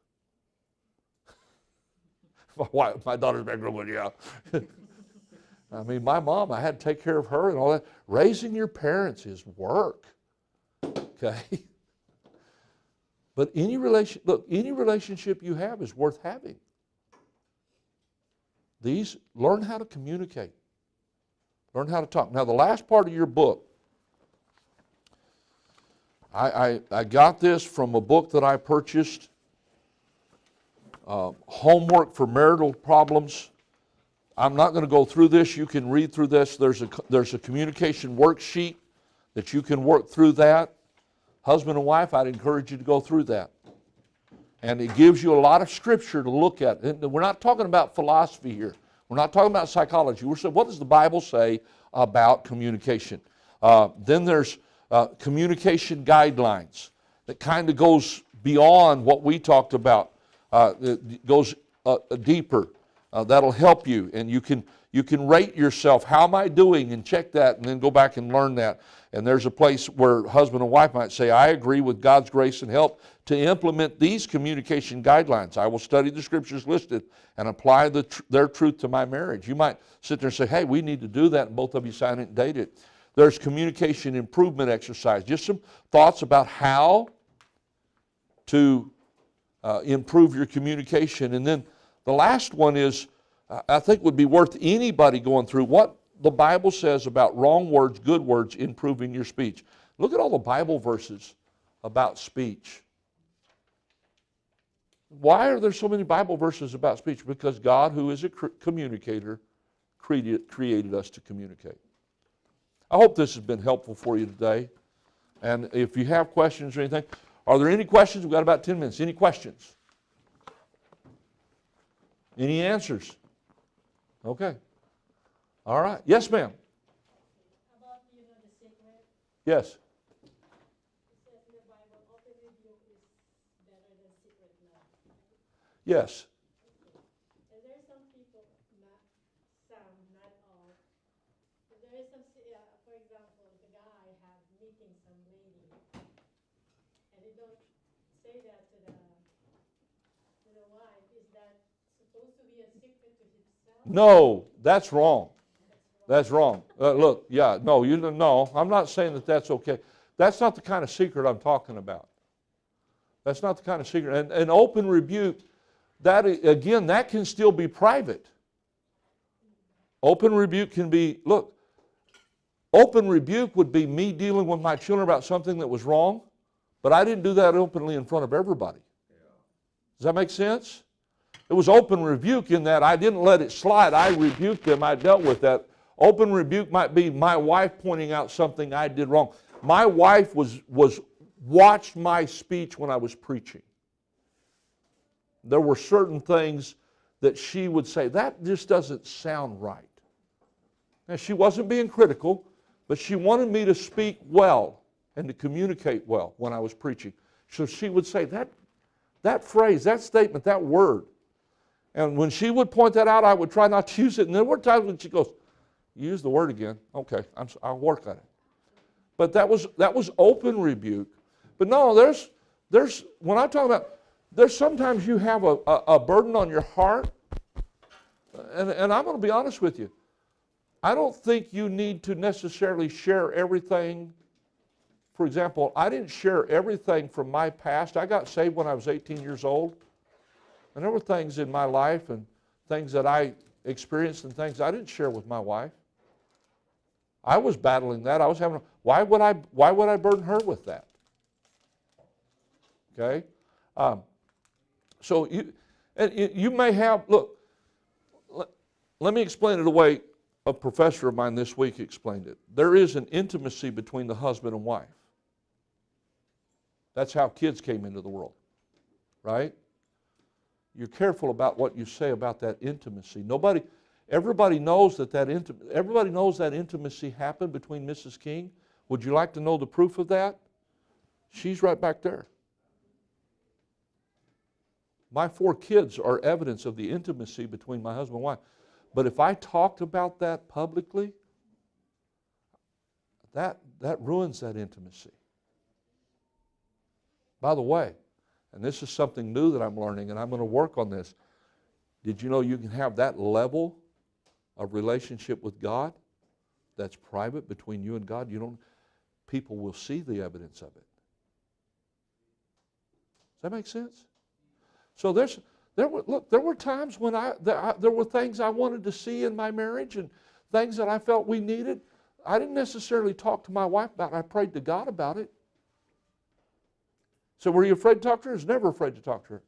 Speaker 1: My daughter's back there going, yeah. I mean, my mom, I had to take care of her and all that. Raising your parents is work, okay? But any relationship you have is worth having. Learn how to communicate. Learn how to talk. Now, the last part of your book, I got this from a book that I purchased, Homework for Marital Problems. I'm not going to go through this. You can read through this. There's a communication worksheet that you can work through that. Husband and wife, I'd encourage you to go through that. And it gives you a lot of scripture to look at. And we're not talking about philosophy here. We're not talking about psychology. We're saying, what does the Bible say about communication? Then there's communication guidelines that kind of goes beyond what we talked about. It goes deeper. That'll help you, and you can rate yourself. How am I doing? And check that, and then go back and learn that. And there's a place where husband and wife might say, I agree with God's grace and help to implement these communication guidelines. I will study the scriptures listed and apply their truth to my marriage. You might sit there and say, hey, we need to do that, and both of you sign it and date it. There's communication improvement exercise. Just some thoughts about how to improve your communication. And then the last one is, I think would be worth anybody going through, what the Bible says about wrong words, good words, improving your speech. Look at all the Bible verses about speech. Why are there so many Bible verses about speech? Because God, who is a communicator, created us to communicate. I hope this has been helpful for you today. And if you have questions or anything, are there any questions? We've got about 10 minutes. Any questions? Any answers? Okay. All right. Yes, ma'am.
Speaker 2: About, the secret.
Speaker 1: Yes.
Speaker 2: It says in the Bible, open rebuke is better than secret love.
Speaker 1: Yes.
Speaker 2: And there are some people, not some, not all. But there is some, for example, the guy have meeting some lady, and they don't say that to the wife. Is that supposed to be a secret to himself?
Speaker 1: No, that's wrong. That's wrong. Look, yeah, no, I'm not saying that that's okay. That's not the kind of secret I'm talking about. That's not the kind of secret. And an open rebuke, that again, that can still be private. Open rebuke can be, look, open rebuke would be me dealing with my children about something that was wrong, but I didn't do that openly in front of everybody. Does that make sense? It was open rebuke in that I didn't let it slide. I rebuked them. I dealt with that. Open rebuke might be my wife pointing out something I did wrong. My wife watched my speech when I was preaching. There were certain things that she would say, that just doesn't sound right. Now, she wasn't being critical, but she wanted me to speak well and to communicate well when I was preaching. So she would say, that phrase, that statement, that word. And when she would point that out, I would try not to use it. And there were times when she goes, use the word again. Okay, I'll work on it. But that was open rebuke. But no, there's when I talk about, there's sometimes you have a burden on your heart. And I'm going to be honest with you. I don't think you need to necessarily share everything. For example, I didn't share everything from my past. I got saved when I was 18 years old. And there were things in my life and things that I experienced and things I didn't share with my wife. I was battling that. I was having. Why would I burden her with that? Okay. So you may have. Look. Let me explain it the way a professor of mine this week explained it. There is an intimacy between the husband and wife. That's how kids came into the world, right? You're careful about what you say about that intimacy. Everybody knows everybody knows that intimacy happened between Mrs. King. Would you like to know the proof of that? She's right back there. My 4 kids are evidence of the intimacy between my husband and wife. But if I talked about that publicly, that ruins that intimacy. By the way, and this is something new that I'm learning, and I'm going to work on this. Did you know you can have that level of relationship with God that's private between you and God? People will see the evidence of it. Does that make sense? So there were times when there were things I wanted to see in my marriage and things that I felt we needed. I didn't necessarily talk to my wife about it. I prayed to God about it. So were you afraid to talk to her? I was never afraid to talk to her.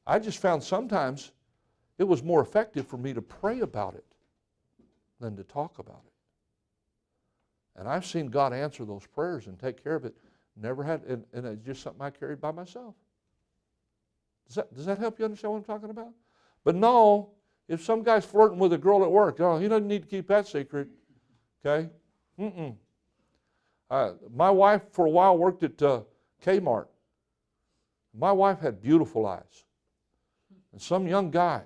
Speaker 1: I just found sometimes it was more effective for me to pray about it than to talk about it. And I've seen God answer those prayers and take care of it. Never had, and it's just something I carried by myself. Does that help you understand what I'm talking about? But no, if some guy's flirting with a girl at work, he doesn't need to keep that secret. Okay? My wife for a while worked at Kmart. My wife had beautiful eyes. And some young guy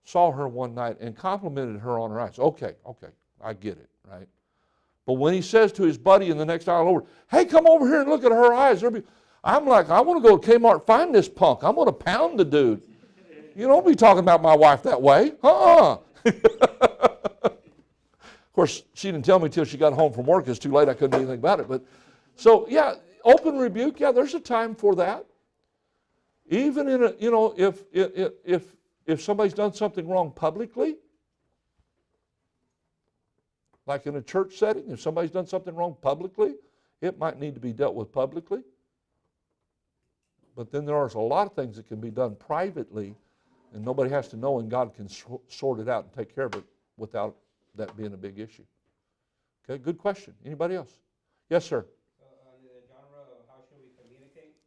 Speaker 1: saw her one night and complimented her on her eyes. Okay, I get it, right? But when he says to his buddy in the next aisle over, hey, come over here and look at her eyes. I'm like, I want to go to Kmart, find this punk. I'm going to pound the dude. You don't be talking about my wife that way. Of course, she didn't tell me till she got home from work. It's too late. I couldn't do anything about it. But so, yeah, open rebuke. Yeah, there's a time for that. Even in if somebody's done something wrong publicly, like in a church setting, if somebody's done something wrong publicly, it might need to be dealt with publicly. But then there are a lot of things that can be done privately, and nobody has to know, and God can sort it out and take care of it without that being a big issue. Okay, good question. Anybody else? Yes, sir.
Speaker 4: So the genre of how should we communicate?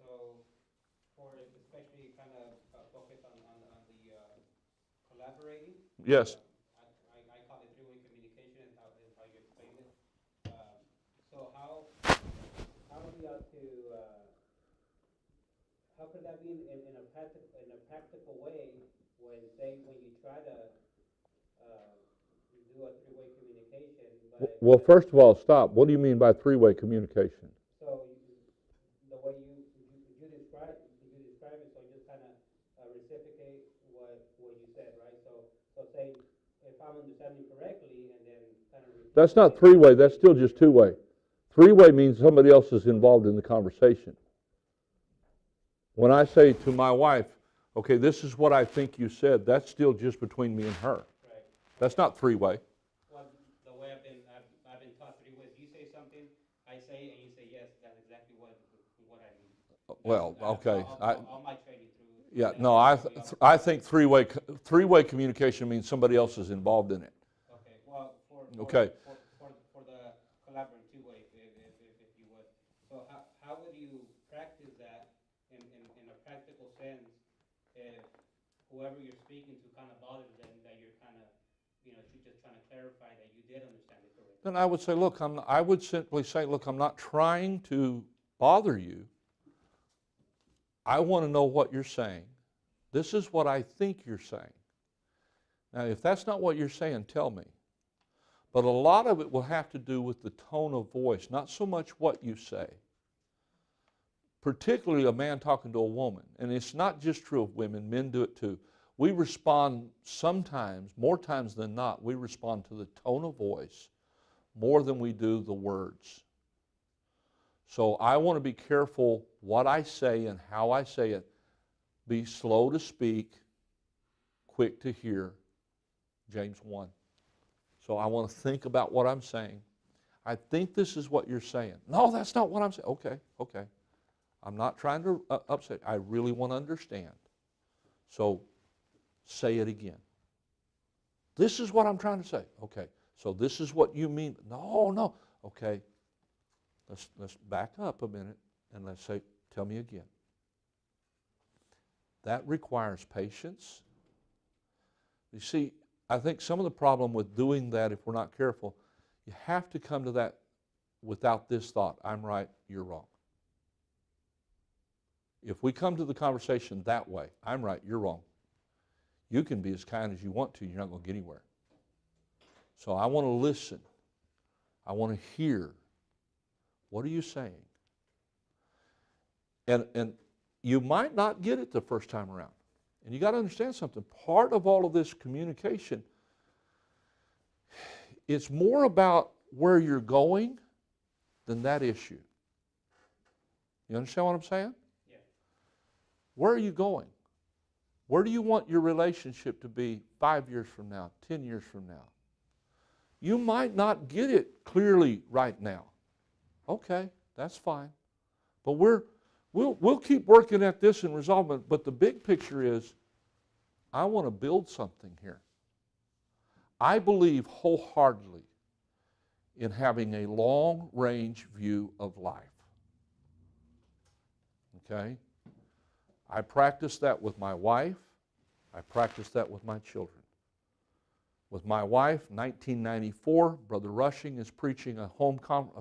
Speaker 4: So for especially kind of focus on the collaborating.
Speaker 1: Yes.
Speaker 4: I call it three-way communication, is how you explained it. So how we ought to how could that be in a practical way when you try to do a three-way communication, but
Speaker 1: Well, first of all, stop. What do you mean by three-way communication?
Speaker 4: so the way you describe it, so just kind of reciprocate what you said, right? So say if I'm understanding correctly, and then kind of repeat.
Speaker 1: That's not three-way. That's still just two-way. Three-way means somebody else is involved in the conversation. When I say to my wife, okay, this is what I think you said, that's still just between me and her.
Speaker 4: Right.
Speaker 1: That's not three-way.
Speaker 4: Well, the way I've been taught three ways. You say something, I say, and you say yes. That's exactly what I mean.
Speaker 1: Well, okay.
Speaker 4: All my training through.
Speaker 1: Yeah, no, I think three-way communication means somebody else is involved in it.
Speaker 4: Okay. Well, for the collaborating two-way, if you would. So how would you practice that in a practical sense if whoever you're speaking to kind of bothers them, that you're kind of, you're just trying to clarify that you did understand it correctly?
Speaker 1: Then I would say, look, I would simply say, look, I'm not trying to bother you. I want to know what you're saying. This is what I think you're saying. Now, if that's not what you're saying, tell me. But a lot of it will have to do with the tone of voice, not so much what you say. Particularly a man talking to a woman. And it's not just true of women, men do it too. We respond sometimes, more times than not, we respond to the tone of voice more than we do the words. So I want to be careful what I say and how I say it Be slow to speak, quick to hear, James 1. So I want to think about what I'm saying. I think this is what you're saying. No, that's not what I'm saying. Okay. I'm not trying to upset. I really want to understand. So say it again. This is what I'm trying to say. Okay. So this is what you mean. No. Okay. Let's back up a minute and let's say, tell me again. That requires patience. You see, I think some of the problem with doing that, if we're not careful, you have to come to that without this thought, I'm right, you're wrong. If we come to the conversation that way, I'm right, you're wrong, you can be as kind as you want to, you're not going to get anywhere. So I want to listen. I want to hear. What are you saying? And you might not get it the first time around. And you got to understand something. Part of all of this communication, it's more about where you're going than that issue. You understand what I'm saying?
Speaker 4: Yeah.
Speaker 1: Where are you going? Where do you want your relationship to be 5 years from now, 10 years from now? You might not get it clearly right now. Okay, that's fine. But we'll keep working at this and resolving it. But the big picture is, I want to build something here. I believe wholeheartedly in having a long-range view of life. Okay? I practice that with my wife. I practice that with my children. With my wife, 1994, Brother Rushing is preaching a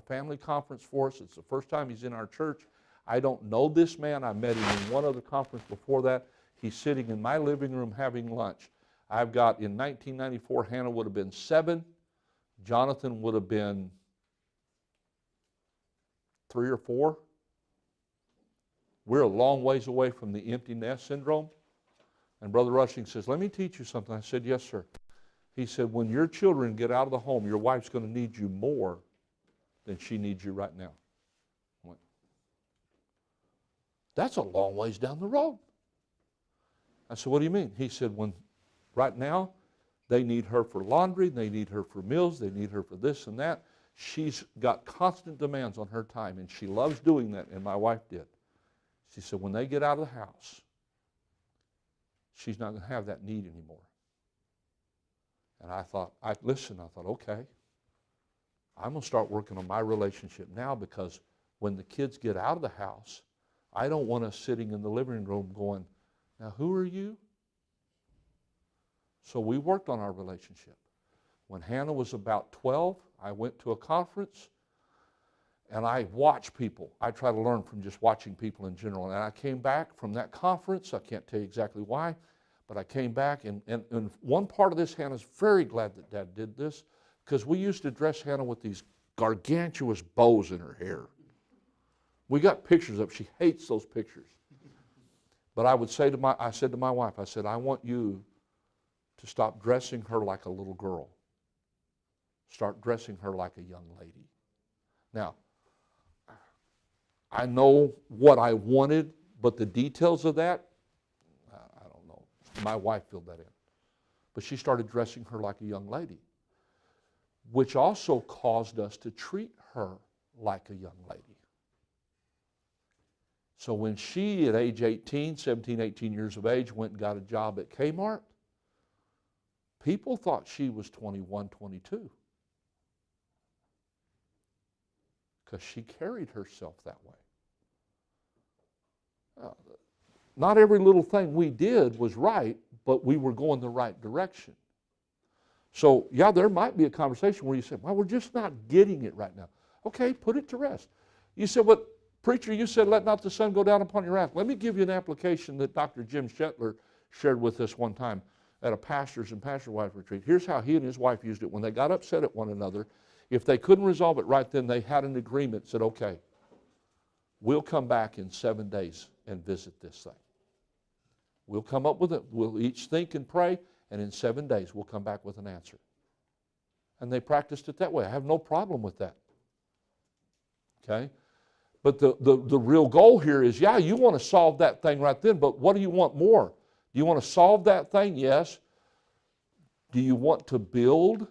Speaker 1: family conference for us. It's the first time he's in our church. I don't know this man. I met him in one other conference before that. He's sitting in my living room having lunch. I've got, in 1994, Hannah would have been 7. Jonathan would have been 3 or 4. We're a long ways away from the empty nest syndrome. And Brother Rushing says, let me teach you something. I said, yes, sir. He said, when your children get out of the home, your wife's going to need you more than she needs you right now. I went, that's a long ways down the road. I said, what do you mean? He said, right now, they need her for laundry, they need her for meals, they need her for this and that. She's got constant demands on her time, and she loves doing that, and my wife did. She said, when they get out of the house, she's not going to have that need anymore. And I thought, okay, I'm going to start working on my relationship now, because when the kids get out of the house, I don't want us sitting in the living room going, now who are you? So we worked on our relationship. When Hannah was about 12, I went to a conference and I watched people. I try to learn from just watching people in general. And I came back from that conference. I can't tell you exactly why, but I came back, and one part of this, Hannah's very glad that Dad did this, because we used to dress Hannah with these gargantuous bows in her hair. We got pictures of it. She hates those pictures. But I said to my wife, I said, I want you to stop dressing her like a little girl. Start dressing her like a young lady. Now, I know what I wanted, but the details of that, I don't know. My wife filled that in. But she started dressing her like a young lady, which also caused us to treat her like a young lady. So when she, at age 17, 18 years of age, went and got a job at Kmart, people thought she was 21, 22. Because she carried herself that way. Not every little thing we did was right, but we were going the right direction. So, yeah, there might be a conversation where you say, well, we're just not getting it right now. Okay, put it to rest. You said, well, preacher, you said, let not the sun go down upon your wrath. Let me give you an application that Dr. Jim Shetler shared with us one time at a pastor's and pastor wife retreat. Here's how he and his wife used it. When they got upset at one another, if they couldn't resolve it right then, they had an agreement, said, okay, we'll come back in 7 days and visit this thing. We'll come up with it. We'll each think and pray, and in 7 days we'll come back with an answer. And they practiced it that way. I have no problem with that. Okay? But the real goal here is, yeah, you want to solve that thing right then, but what do you want more? Do you want to solve that thing? Yes. Do you want to build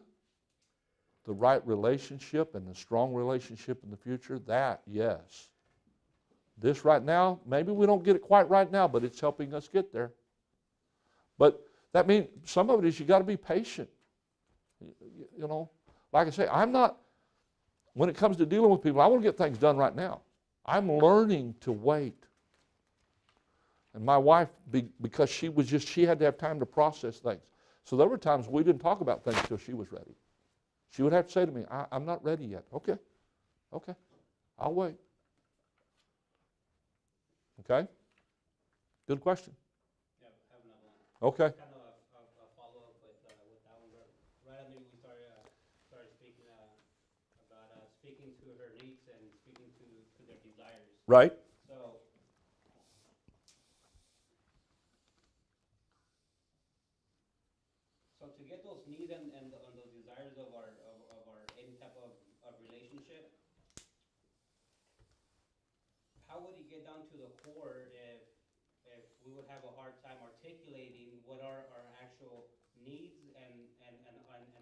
Speaker 1: the right relationship and the strong relationship in the future? That, yes. This right now, maybe we don't get it quite right now, but it's helping us get there. But that means some of it is you got to be patient. You know, like I say, I'm not, when it comes to dealing with people, I want to get things done right now. I'm learning to wait. And my wife, because she had to have time to process things. So there were times we didn't talk about things until she was ready. She would have to say to me, I'm not ready yet. Okay, I'll wait. Okay? Good question.
Speaker 4: Yeah, I have another one.
Speaker 1: Okay.
Speaker 4: Kind of a follow-up with that one. Right after we started speaking about speaking to her needs and speaking to their desires.
Speaker 1: Right.
Speaker 4: So to get those needs and those desires of our any type of relationship, how would it get down to the core if we would have a hard time articulating what are our actual needs and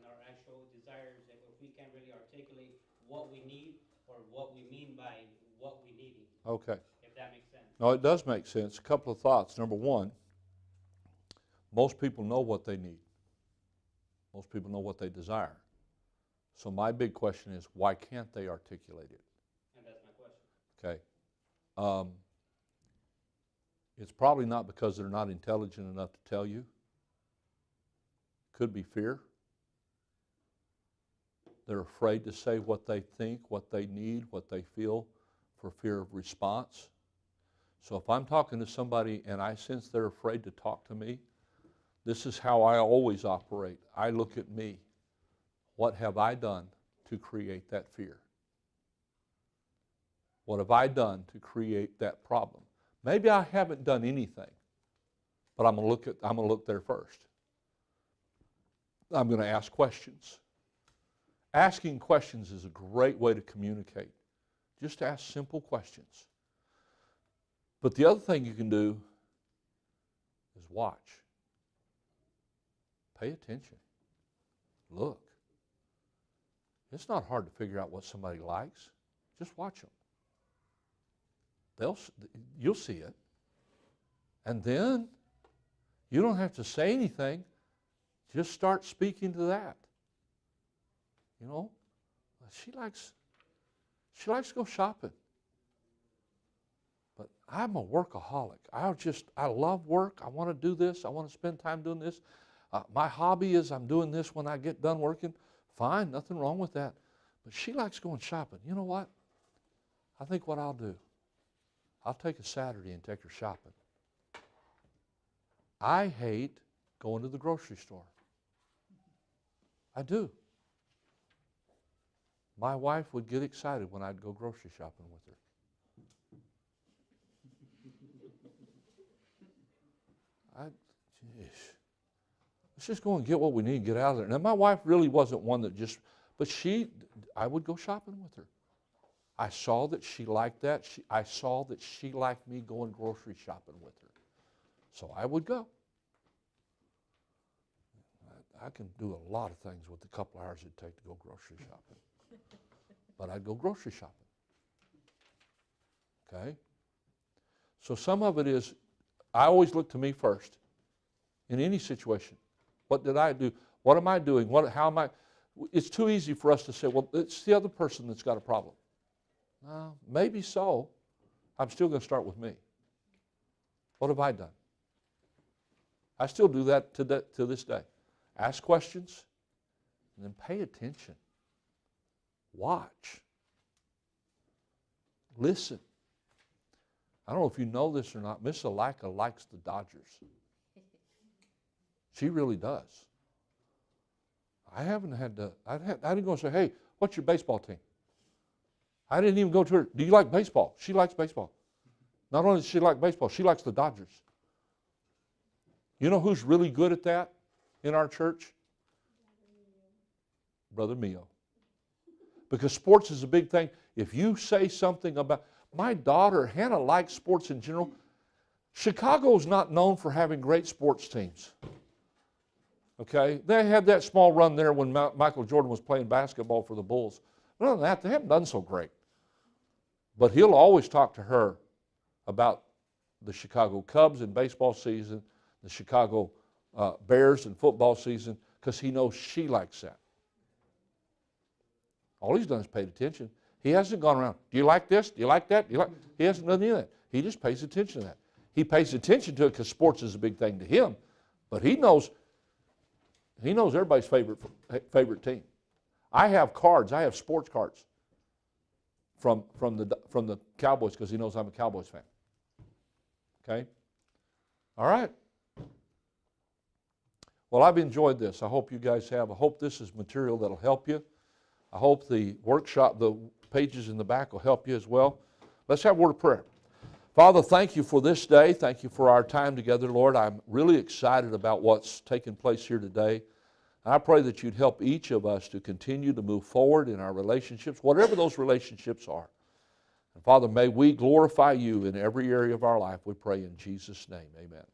Speaker 4: our actual desires if we can't really articulate what we need or what we mean by what we need,
Speaker 1: Okay.
Speaker 4: if that makes sense.
Speaker 1: No, it does make sense. A couple of thoughts. Number one, most people know what they need. Most people know what they desire. So my big question is, why can't they articulate it?
Speaker 4: And that's my question.
Speaker 1: Okay. It's probably not because they're not intelligent enough to tell you. Could be fear. They're afraid to say what they think, what they need, what they feel, for fear of response. So if I'm talking to somebody and I sense they're afraid to talk to me, this is how I always operate. I look at me. What have I done to create that fear? What have I done to create that problem? Maybe I haven't done anything, but I'm going to look there first. I'm going to ask questions. Asking questions is a great way to communicate. Just ask simple questions. But the other thing you can do is watch. Pay attention. Look. It's not hard to figure out what somebody likes. Just watch them. You'll see it. And then you don't have to say anything. Just start speaking to that. You know, she likes to go shopping. But I'm a workaholic. I love work. I want to do this. I want to spend time doing this. My hobby is I'm doing this when I get done working. Fine, nothing wrong with that. But she likes going shopping. You know what? I think what I'll do, I'll take a Saturday and take her shopping. I hate going to the grocery store. I do. My wife would get excited when I'd go grocery shopping with her. Let's just go and get what we need and get out of there. Now, my wife really wasn't one that just, but I would go shopping with her. I saw that she liked that. I saw that she liked me going grocery shopping with her. So I would go. I can do a lot of things with the couple hours it'd take to go grocery shopping. But I'd go grocery shopping. Okay? So some of it is, I always look to me first in any situation. What did I do? What am I doing? How am I? It's too easy for us to say, well, it's the other person that's got a problem. No, maybe so. I'm still going to start with me. What have I done? I still do that to this day. Ask questions and then pay attention. Watch. Listen. I don't know if you know this or not. Miss Alika likes the Dodgers. She really does. I haven't had to, I didn't go and say, hey, what's your baseball team? I didn't even go to her, do you like baseball? She likes baseball. Not only does she like baseball, she likes the Dodgers. You know who's really good at that in our church? Brother Mio. Because sports is a big thing. If you say something about, my daughter, Hannah, likes sports in general. Chicago's not known for having great sports teams. Okay? They had that small run there when Michael Jordan was playing basketball for the Bulls. But other than that, they haven't done so great. But he'll always talk to her about the Chicago Cubs in baseball season, the Chicago Bears in football season, because he knows she likes that. All he's done is paid attention. He hasn't gone around, do you like this? Do you like that? Do you like? He hasn't done any of that. He just pays attention to that. He pays attention to it because sports is a big thing to him, but he knows everybody's favorite team. I have cards. I have sports cards from the Cowboys because he knows I'm a Cowboys fan. Okay? All right. Well, I've enjoyed this. I hope you guys have. I hope this is material that'll help you. I hope the workshop, the pages in the back will help you as well. Let's have a word of prayer. Father, thank you for this day. Thank you for our time together, Lord. I'm really excited about what's taking place here today. I pray that you'd help each of us to continue to move forward in our relationships, whatever those relationships are. And Father, may we glorify you in every area of our life. We pray in Jesus' name. Amen.